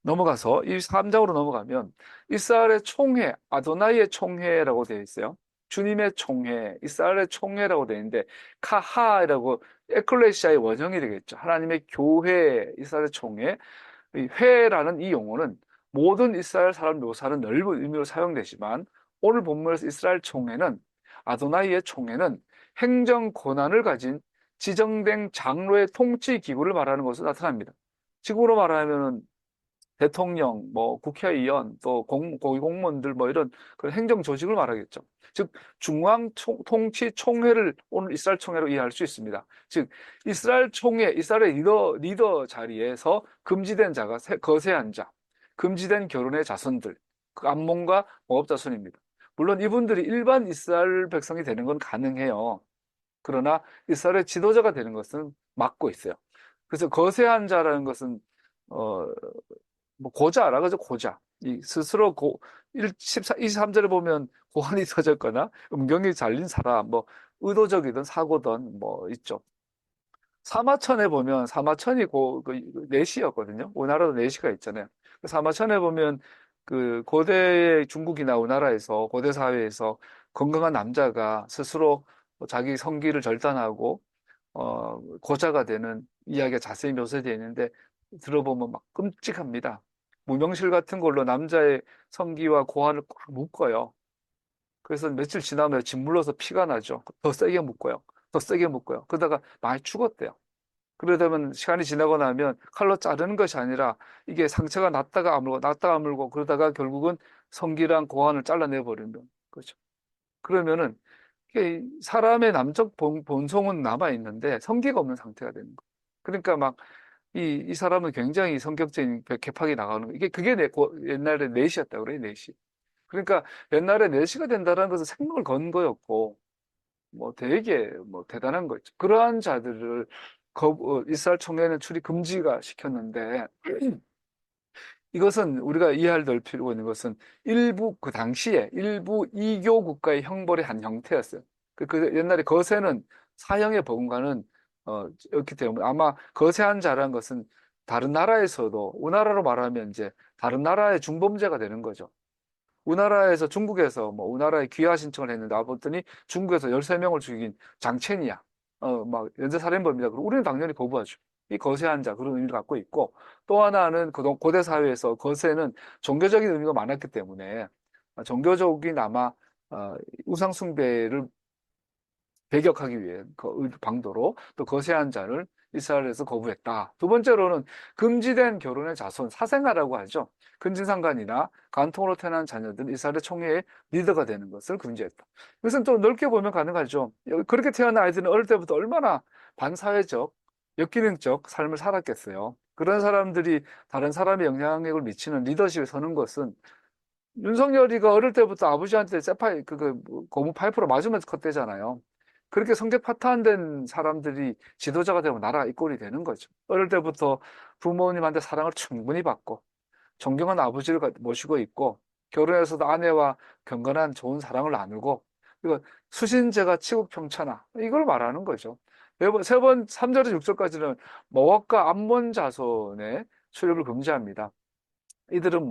넘어가서 이 3장으로 넘어가면 이스라엘의 총회, 아도나이의 총회라고 되어 있어요. 주님의 총회, 이스라엘의 총회라고 되어 있는데 카하라고 에클레시아의 원형이 되겠죠. 하나님의 교회, 이스라엘의 총회. 이 회라는 이 용어는 모든 이스라엘 사람 묘사는 넓은 의미로 사용되지만 오늘 본문에서 이스라엘 총회는 아도나이의 총회는 행정 권한을 가진 지정된 장로의 통치 기구를 말하는 것으로 나타납니다. 지금으로 말하면 대통령, 뭐 국회의원, 또 고위공무원들 뭐 이런 그런 행정 조직을 말하겠죠. 즉 중앙 통치 총회를 오늘 이스라엘 총회로 이해할 수 있습니다. 즉 이스라엘 총회, 이스라엘의 리더 자리에서 금지된 자가 거세한 자, 금지된 결혼의 자손들, 그 암몬과 모압 자손입니다. 물론 이분들이 일반 이스라엘 백성이 되는 건 가능해요. 그러나 이스라엘의 지도자가 되는 것은 막고 있어요. 그래서 거세한 자라는 것은 어, 뭐 고자라 그죠. 고자. 이 스스로 23절에 보면 고환이 터졌거나 음경이 잘린 사람, 뭐 의도적이든 사고든 뭐 있죠. 사마천에 보면 사마천이 내시였거든요. 우리나라도 내시가 있잖아요. 사마천에 보면 그 고대 중국이나 우리나라에서 고대 사회에서 건강한 남자가 스스로 자기 성기를 절단하고 고자가 되는 이야기가 자세히 묘사되어 있는데 들어보면 막 끔찍합니다. 무명실 같은 걸로 남자의 성기와 고환을 꽉 묶어요. 그래서 며칠 지나면 짓물러서 피가 나죠. 더 세게 묶어요. 더 세게 묶어요. 그러다가 많이 죽었대요. 그러다면 시간이 지나고 나면 칼로 자르는 것이 아니라 이게 상처가 났다가 아물고 났다가 아물고 그러다가 결국은 성기랑 고환을 잘라내 버리는 거죠. 그러면은 사람의 남적 본성은 남아 있는데 성기가 없는 상태가 되는 거예요. 그러니까 막 이 사람은 굉장히 성격적인 개팍이 나가는 거예요. 그게 옛날에 넷이었다고 그래요, 넷이. 그러니까 옛날에 넷이가 된다는 것은 생명을 건 거였고 뭐 되게 뭐 대단한 거죠. 그러한 자들을 이스라엘 총회는 출입 금지가 시켰는데 이것은 우리가 이해할 필요가 있는 것은 그 당시에 일부 이교 국가의 형벌의 한 형태였어요. 그 옛날에 거세는 사형의 버금가는 였기 때문에 아마 거세한 자라는 것은 다른 나라에서도 우리나라로 말하면 이제 다른 나라의 중범죄가 되는 거죠. 우리나라에서 중국에서 뭐 우리나라에 귀화 신청을 했는데 와봤더니 중국에서 13명을 죽인 장첸이야. 막 연쇄살인범이다. 그럼 우리는 당연히 거부하죠. 이 거세한 자 그런 의미를 갖고 있고 또 하나는 고대 사회에서 거세는 종교적인 의미가 많았기 때문에 종교적인 아마 우상 숭배를 배격하기 위해 그 방도로 또 거세한 자를 이스라엘에서 거부했다. 두 번째로는 금지된 결혼의 자손, 사생아라고 하죠. 근친상간이나 간통으로 태어난 자녀들은 이스라엘의 총회의 리더가 되는 것을 금지했다. 이것은 또 넓게 보면 가능하죠. 그렇게 태어난 아이들은 어릴 때부터 얼마나 반사회적, 역기능적 삶을 살았겠어요. 그런 사람들이 다른 사람의 영향력을 미치는 리더십에 서는 것은 윤석열이가 어릴 때부터 아버지한테 고무 파이프로 맞으면서 컸대잖아요. 그렇게 성격 파탄된 사람들이 지도자가 되면 나라가 이 꼴이 되는 거죠. 어릴 때부터 부모님한테 사랑을 충분히 받고 존경하는 아버지를 모시고 있고 결혼해서도 아내와 경건한 좋은 사랑을 나누고 이거 수신제가 치국평천하 이걸 말하는 거죠. 세 번, 3절에서 6절까지는 모압과 암몬 자손의 출입을 금지합니다. 이들은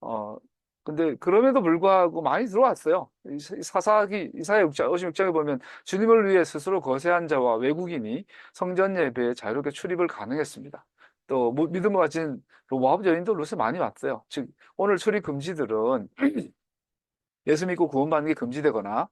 어, 근데 그럼에도 불구하고 많이 들어왔어요. 이사야 6장, 56장에 보면 주님을 위해 스스로 거세한 자와 외국인이 성전 예배에 자유롭게 출입을 가능했습니다. 또 믿음을 가진 모압 여인도 룻에 많이 왔어요. 즉 오늘 출입 금지들은 예수 믿고 구원받는 게 금지되거나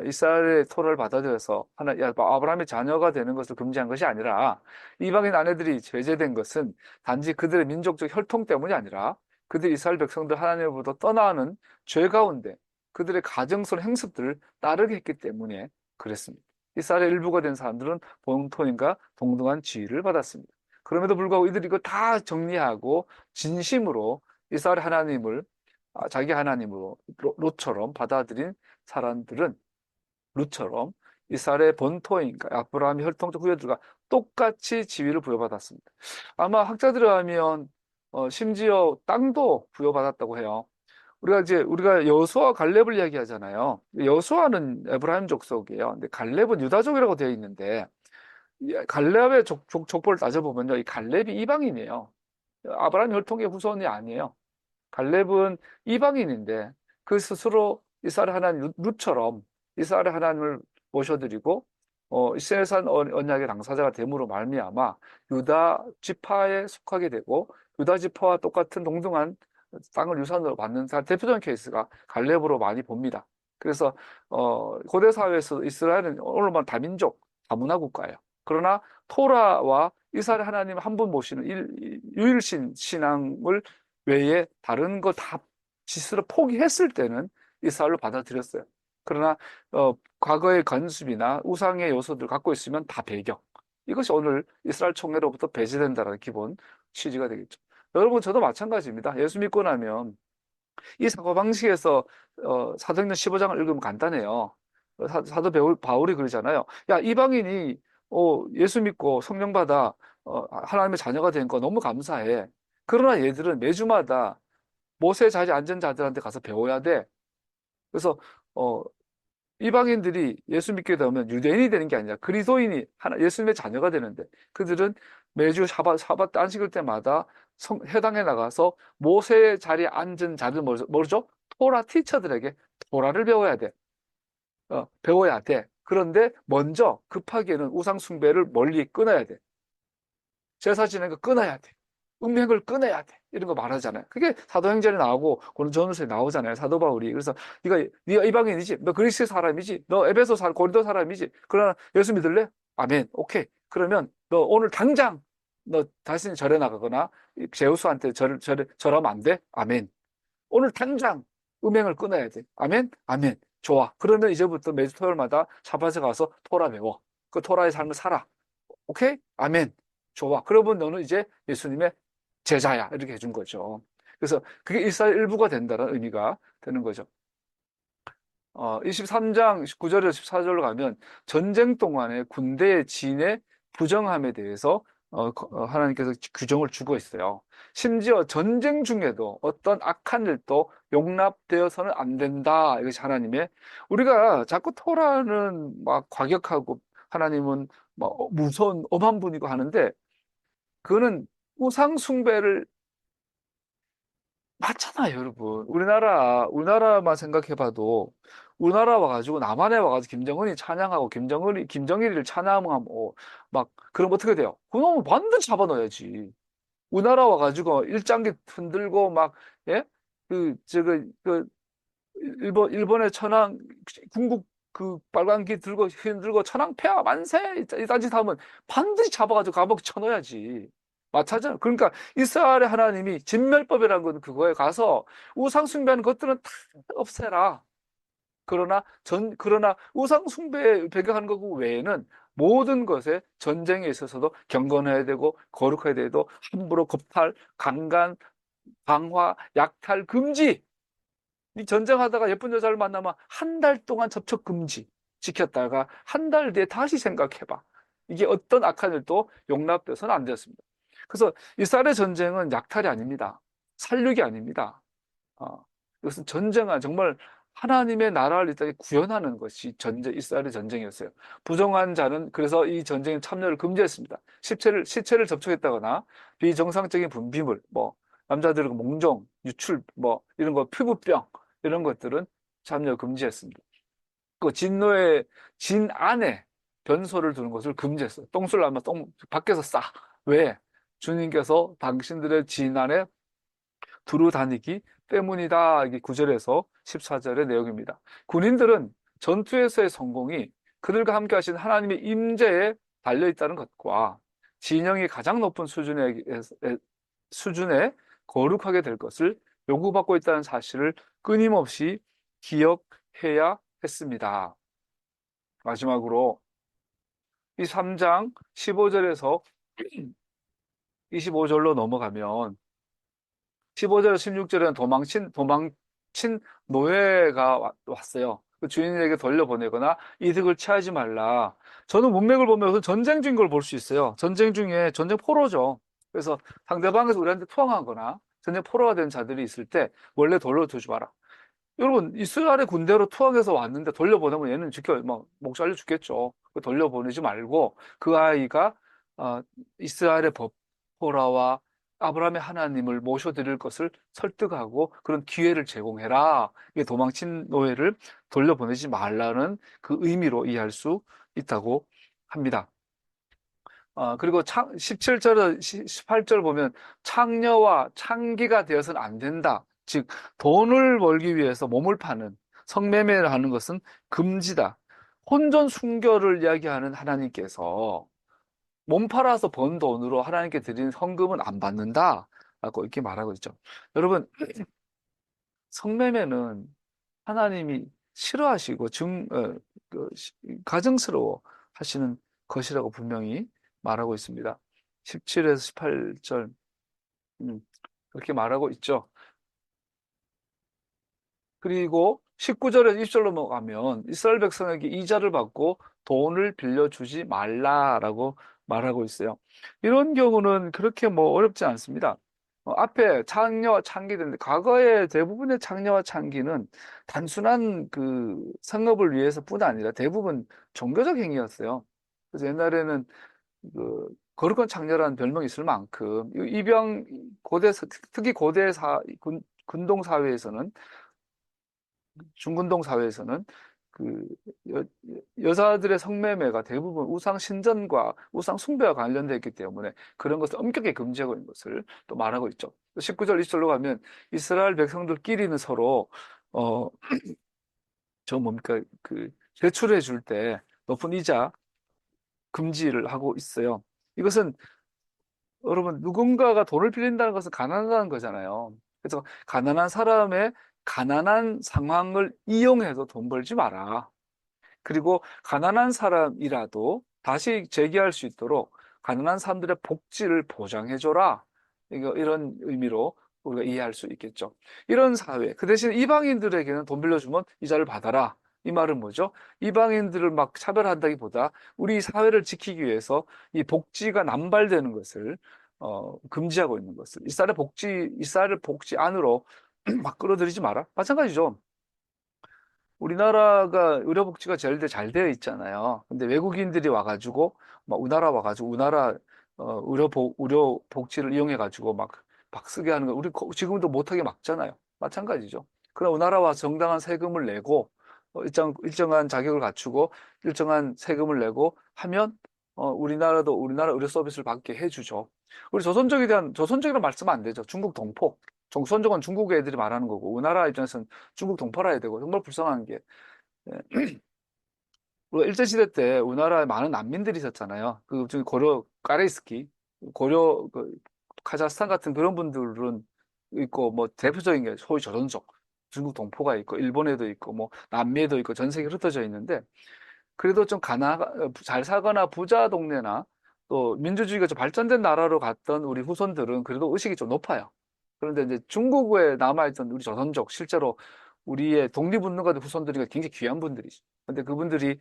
이스라엘의 토를 받아들여서 아브라함의 자녀가 되는 것을 금지한 것이 아니라 이방인 아내들이 제재된 것은 단지 그들의 민족적 혈통 때문이 아니라 그들이 이스라엘 백성들 하나님으로부터 떠나는 죄 가운데 그들의 가증스러운 행습들을 따르게 했기 때문에 그랬습니다. 이스라엘의 일부가 된 사람들은 본토인과 동등한 지위를 받았습니다. 그럼에도 불구하고 이들이 이거 다 정리하고 진심으로 이스라엘 하나님을 자기 하나님으로 롯처럼 받아들인 사람들은 룻처럼 이스라엘의 본토인가 아브라함의 혈통적 후예들과 똑같이 지위를 부여받았습니다. 아마 학자들에 의하면 심지어 땅도 부여받았다고 해요. 우리가 여수와 갈렙을 이야기하잖아요. 여수와는 에브라임 족속이에요. 근데 갈렙은 유다족이라고 되어 있는데 갈렙의 족보를 따져보면요, 이 갈렙이 이방인이에요. 아브라함 혈통의 후손이 아니에요. 갈렙은 이방인인데 그 스스로 이스라엘 하나님 룻처럼 이스라엘 하나님을 모셔드리고 이스라엘산 언약의 당사자가 됨으로 말미암아 유다 지파에 속하게 되고 유다 지파와 똑같은 동등한 땅을 유산으로 받는 대표적인 케이스가 갈렙으로 많이 봅니다. 그래서 고대 사회에서 이스라엘은 오늘만 다민족 다문화 국가예요. 그러나 토라와 이스라엘 하나님 한 분 모시는 유일신 신앙을 외에 다른 거 다 짓으로 포기했을 때는 이스라엘로 받아들였어요. 그러나 과거의 관습이나 우상의 요소들을 갖고 있으면 다 배경. 이것이 오늘 이스라엘 총회로부터 배제된다는 기본 취지가 되겠죠. 여러분 저도 마찬가지입니다. 예수 믿고 나면 이 사고방식에서 사도행전 15장을 읽으면 간단해요. 사도 바울이 그러잖아요. 야, 이방인이 예수 믿고 성령 받아 하나님의 자녀가 된 거 너무 감사해. 그러나 얘들은 매주마다 모세 자리 앉은 자들한테 가서 배워야 돼. 그래서 어, 이방인들이 예수 믿게 되면 유대인이 되는 게 아니라 그리스도인이 예수님의 자녀가 되는데 그들은 매주 사bat 안식일 때마다 회당에 나가서 모세 자리에 앉은 자들 뭐죠? 토라 티처들에게 토라를 배워야 돼. 배워야 돼. 그런데 먼저 급하게는 우상 숭배를 멀리 끊어야 돼. 제사 지내는 거 끊어야 돼. 음행을 끊어야 돼. 이런 거 말하잖아요. 그게 사도행전에 나오고 고린도전서에 나오잖아요. 사도 바울이. 그래서 네가 이방인이지. 너 그리스 사람이지. 너 에베소 고린도 사람이지. 그러나 예수 믿을래? 아멘. 오케이. 그러면 너 오늘 당장 너 다시 절에 나가거나 제우스한테 절하면 안 돼? 아멘. 오늘 당장 음행을 끊어야 돼. 아멘? 아멘. 좋아. 그러면 이제부터 매주 토요일마다 샤바에 가서 토라 배워. 그 토라의 삶을 살아. 오케이? 아멘. 좋아. 그러면 너는 이제 예수님의 제자야. 이렇게 해준 거죠. 그래서 그게 일사의 일부가 된다는 의미가 되는 거죠. 23장 19절에서 14절로 가면 전쟁 동안에 군대의 진의 부정함에 대해서 하나님께서 규정을 주고 있어요. 심지어 전쟁 중에도 어떤 악한 일도 용납되어서는 안 된다. 이것이 하나님의 우리가 자꾸 토라는 막 과격하고 하나님은 막 무서운 엄한 분이고 하는데 그거는 우상 숭배를 맞잖아요, 여러분. 우리나라만 생각해봐도, 우리나라 와가지고, 남한에 와가지고, 김정은이 찬양하고, 김정일이를 찬양하고, 막, 그럼 어떻게 돼요? 그놈은 반드시 잡아넣어야지. 우리나라 와가지고, 일장기 흔들고, 막, 예? 일본의 궁국 빨간기 들고, 흔들고, 천황 폐하 만세! 이 딴짓 하면 반드시 잡아가지고 감옥에 쳐넣어야지. 마찬가지잖아요. 그러니까 이스라엘의 하나님이 진멸법이라는 건 그거에 가서 우상 숭배하는 것들은 다 없애라. 그러나 우상 숭배에 배경하는 것 외에는 모든 것에 전쟁에 있어서도 경건해야 되고 거룩해야 되고 함부로 겁탈, 강간, 방화, 약탈 금지. 이 전쟁하다가 예쁜 여자를 만나면 한 달 동안 접촉 금지 지켰다가 한 달 뒤에 다시 생각해봐. 이게 어떤 악한 일도 용납돼서는 안 되었습니다. 그래서 이스라엘의 전쟁은 약탈이 아닙니다. 살육이 아닙니다. 어, 이것은 전쟁은 정말 하나님의 나라를 이 땅에 구현하는 것이 이스라엘의 전쟁이었어요. 부정한 자는 그래서 이 전쟁에 참여를 금지했습니다. 시체를 접촉했다거나 비정상적인 분비물, 뭐 남자들은 몽종, 유출, 뭐 이런 거 피부병 이런 것들은 참여 금지했습니다. 그 진노의 진 안에 변소를 두는 것을 금지했어요. 똥술 나면 똥 밖에서 싸. 왜? 주님께서 당신들의 진 안에 두루 다니기 때문이다. 이게 9절에서 14절의 내용입니다. 군인들은 전투에서의 성공이 그들과 함께 하신 하나님의 임재에 달려 있다는 것과 진영이 가장 높은 수준에 거룩하게 될 것을 요구받고 있다는 사실을 끊임없이 기억해야 했습니다. 마지막으로 이 3장 15절에서 25절로 넘어가면 15절, 16절에는 도망친 노예가 왔어요. 그 주인에게 돌려보내거나 이득을 취하지 말라. 저는 문맥을 보면 전쟁 중인 걸 볼 수 있어요. 전쟁 중에 전쟁 포로죠. 그래서 상대방에서 우리한테 투항하거나 전쟁 포로가 된 자들이 있을 때 원래 돌려두지 마라. 여러분, 이스라엘의 군대로 투항해서 왔는데 돌려보내면 얘는 목 잘려 죽겠죠. 돌려보내지 말고 그 아이가 어, 이스라엘의 법포라와 아브라함의 하나님을 모셔드릴 것을 설득하고 그런 기회를 제공해라. 이게 도망친 노예를 돌려보내지 말라는 그 의미로 이해할 수 있다고 합니다. 그리고 17절, 18절 보면 창녀와 창기가 되어서는 안 된다. 즉, 돈을 벌기 위해서 몸을 파는 성매매를 하는 것은 금지다. 혼전 순결을 이야기하는 하나님께서 몸 팔아서 번 돈으로 하나님께 드린 헌금은 안 받는다. 라고 이렇게 말하고 있죠. 여러분, 성매매는 하나님이 싫어하시고 가증스러워 하시는 것이라고 분명히 말하고 있습니다. 17에서 18절 그렇게 말하고 있죠. 그리고 19절에서 20절로 넘어가면 이스라엘 백성에게 이자를 받고 돈을 빌려주지 말라라고 말하고 있어요. 이런 경우는 그렇게 어렵지 않습니다. 앞에 창녀와 창기인데 과거의 대부분의 창녀와 창기는 단순한 그 생업을 위해서뿐 아니라 대부분 종교적 행위였어요. 그래서 옛날에는 그 거룩한 창녀라는 별명이 있을 만큼 이병 특히 고대 군동 사회에서는 중군동 사회에서는 그 여자들의 성매매가 대부분 우상 신전과 우상 숭배와 관련되어 있기 때문에 그런 것을 엄격히 금지하고 있는 것을 또 말하고 있죠. 19절, 20절로 가면 이스라엘 백성들끼리는 서로 뭡니까 대출해 줄 때 높은 이자 금지를 하고 있어요. 이것은 여러분 누군가가 돈을 빌린다는 것은 가난하다는 거잖아요. 그래서 가난한 사람의 가난한 상황을 이용해서 돈 벌지 마라. 그리고 가난한 사람이라도 다시 재기할 수 있도록 가난한 사람들의 복지를 보장해줘라. 이런 의미로 우리가 이해할 수 있겠죠. 이런 사회, 그 대신 이방인들에게는 돈 빌려주면 이자를 받아라. 이 말은 뭐죠? 이방인들을 막 차별한다기보다 우리 사회를 지키기 위해서 이 복지가 남발되는 것을 금지하고 있는 것을 이스라엘의 복지 안으로 막 끌어들이지 마라. 마찬가지죠. 우리나라가 의료복지가 제일 잘 되어 있잖아요. 근데 외국인들이 와가지고, 우리나라 와가지고, 우리나라, 의료복지를 이용해가지고 막 쓰게 하는 거, 우리 지금도 못하게 막잖아요. 마찬가지죠. 그럼 우리나라 와서 정당한 세금을 내고, 일정한 자격을 갖추고, 일정한 세금을 내고 하면, 우리나라도 우리나라 의료 서비스를 받게 해주죠. 우리 조선족이라는 말씀은 안 되죠. 중국 동포. 조선족은 중국 애들이 말하는 거고, 우리나라 입장에서는 중국 동포라 해야 되고, 정말 불쌍한 게, 우리가 일제시대 때 우리나라에 많은 난민들이 있었잖아요. 그 중에 고려 까레이스키, 고려 카자흐스탄 같은 그런 분들은 있고, 대표적인 게 소위 조선족, 중국 동포가 있고, 일본에도 있고, 남미에도 있고, 전 세계에 흩어져 있는데, 그래도 좀 잘 살거나 부자 동네나 또 민주주의가 좀 발전된 나라로 갔던 우리 후손들은 그래도 의식이 좀 높아요. 그런데 이제 중국에 남아있던 우리 조선족, 실제로 우리의 독립운동가 후손들이 굉장히 귀한 분들이죠. 근데 그분들이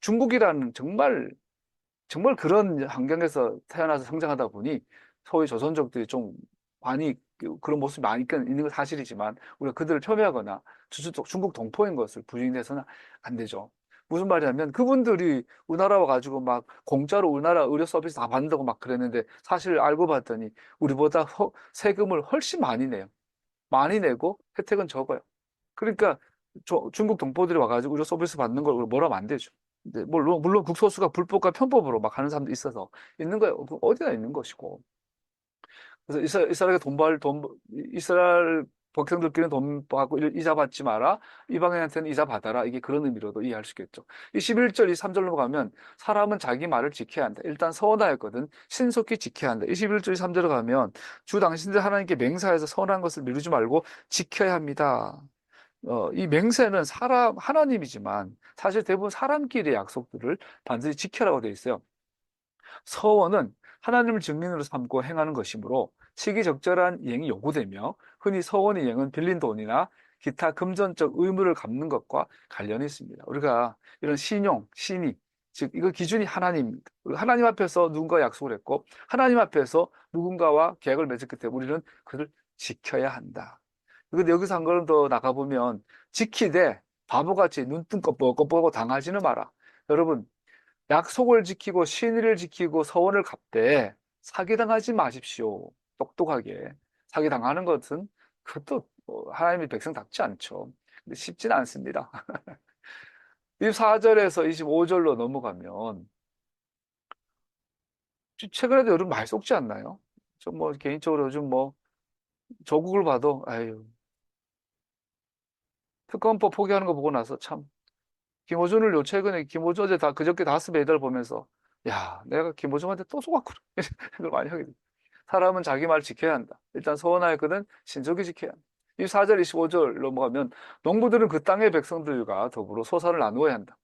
중국이라는 정말 그런 환경에서 태어나서 성장하다 보니 소위 조선족들이 좀 많이 그런 모습이 많이 있는 건 사실이지만 우리가 그들을 폄훼하거나 중국 동포인 것을 부인해서는 안 되죠. 무슨 말이냐면 그분들이 우리나라 와가지고 막 공짜로 우리나라 의료 서비스 다 받는다고 막 그랬는데 사실 알고 봤더니 우리보다 세금을 훨씬 많이 내요. 많이 내고 혜택은 적어요. 그러니까 중국 동포들이 와가지고 의료 서비스 받는 걸 뭐라면 안 되죠. 근데 물론 국소수가 불법과 편법으로 막 하는 사람도 있어서 있는 거예요. 어디나 있는 것이고. 그래서 이스라엘에 이스라엘 백성들끼리는 돈 받고 이자 받지 마라. 이방인한테는 이자 받아라. 이게 그런 의미로도 이해할 수 있겠죠. 이 11절, 23절로 가면 사람은 자기 말을 지켜야 한다. 일단 서원하였거든. 신속히 지켜야 한다. 21절, 23절로 가면 주 당신들 하나님께 맹세하여서 서원한 것을 미루지 말고 지켜야 합니다. 이 맹세는 하나님이지만 사실 대부분 사람끼리의 약속들을 반드시 지켜라고 되어 있어요. 서원은 하나님을 증인으로 삼고 행하는 것이므로 시기적절한 이행이 요구되며 흔히 서원 이행은 빌린 돈이나 기타 금전적 의무를 갚는 것과 관련이 있습니다. 우리가 이런 신의, 즉 이거 기준이 하나님입니다. 하나님 앞에서 누군가 약속을 했고 하나님 앞에서 누군가와 계약을 맺었기 때문에 우리는 그를 지켜야 한다. 근데 여기서 한 걸음 더 나가보면 지키되 바보같이 눈뜬 껍벅껍벅 당하지는 마라. 여러분 약속을 지키고 신의를 지키고 서원을 갚되 사기당하지 마십시오. 똑똑하게. 사기당하는 것은 그것도 하나님의 백성답지 않죠. 근데 쉽지는 않습니다. 24절에서 25절로 넘어가면 최근에도 여러분 많이 속지 않나요? 좀 뭐 개인적으로 요즘 뭐 조국을 봐도 아유 특검법 포기하는 거 보고 나서 참 김어준을 최근에 김어준 어제 그저께 다스 매달 보면서 야 내가 김어준한테 또 속았구나 생각을 많이 하게 돼. 사람은 자기 말 지켜야 한다. 일단 서원하였거든 신속히 지켜야 한다. 24절, 25절 넘어가면 농부들은 그 땅의 백성들과 더불어 소산을 나누어야 한다.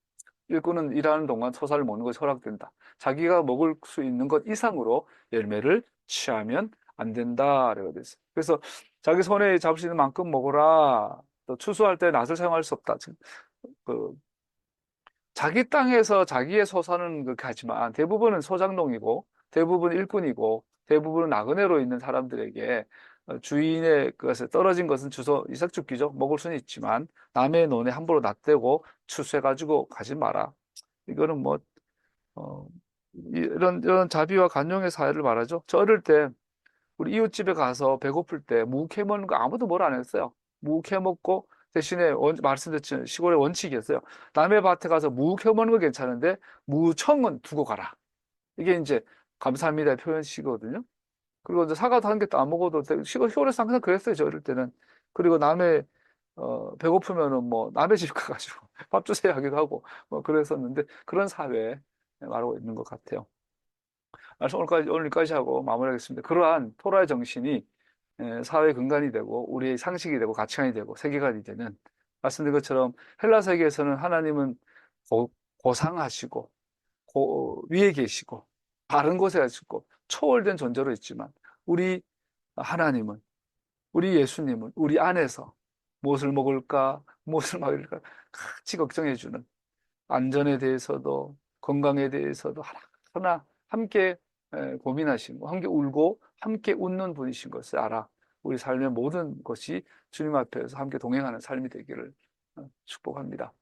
일꾼은 일하는 동안 소산을 먹는 것이 허락된다. 자기가 먹을 수 있는 것 이상으로 열매를 취하면 안 된다. 라고 돼 있어요. 그래서 자기 손에 잡을 수 있는 만큼 먹어라. 또 추수할 때 낫을 사용할 수 없다. 그 자기 땅에서 자기의 소산은 그렇게 하지만 대부분은 소장농이고 대부분 일꾼이고 대부분은 나그네로 있는 사람들에게 주인의 것에 떨어진 것은 주소 이삭죽기죠. 먹을 수는 있지만 남의 논에 함부로 낫대고 추수해가지고 가지 마라. 이거는 뭐 이런 자비와 간용의 사회를 말하죠. 저 어릴 때 우리 이웃집에 가서 배고플 때 무 캐먹는 거 아무도 뭘 안 했어요. 무 캐먹고 대신에 말씀드렸지만 시골의 원칙이었어요. 남의 밭에 가서 무 캐먹는 거 괜찮은데 무청은 두고 가라. 이게 이제 감사합니다의 표현식이거든요. 그리고 이제 사과도 한 개 또 안 먹어도 시골에서 항상 그랬어요. 저 어릴 때는. 그리고 남의 배고프면은 뭐 남의 집 가가지고 밥 주세요 하기도 하고 뭐 그랬었는데 그런 사회에 말하고 있는 것 같아요. 말씀 오늘까지 하고 마무리하겠습니다. 그러한 토라의 정신이 사회 근간이 되고 우리의 상식이 되고 가치관이 되고 세계관이 되는 말씀드린 것처럼 헬라 세계에서는 하나님은 고상하시고 위에 계시고 다른 곳에 계시고 초월된 존재로 있지만 우리 하나님은 우리 예수님은 우리 안에서 무엇을 먹을까 무엇을 마실까 같이 걱정해주는 안전에 대해서도 건강에 대해서도 하나 함께 고민하시고 함께 울고 함께 웃는 분이신 것을 알아 우리 삶의 모든 것이 주님 앞에서 함께 동행하는 삶이 되기를 축복합니다.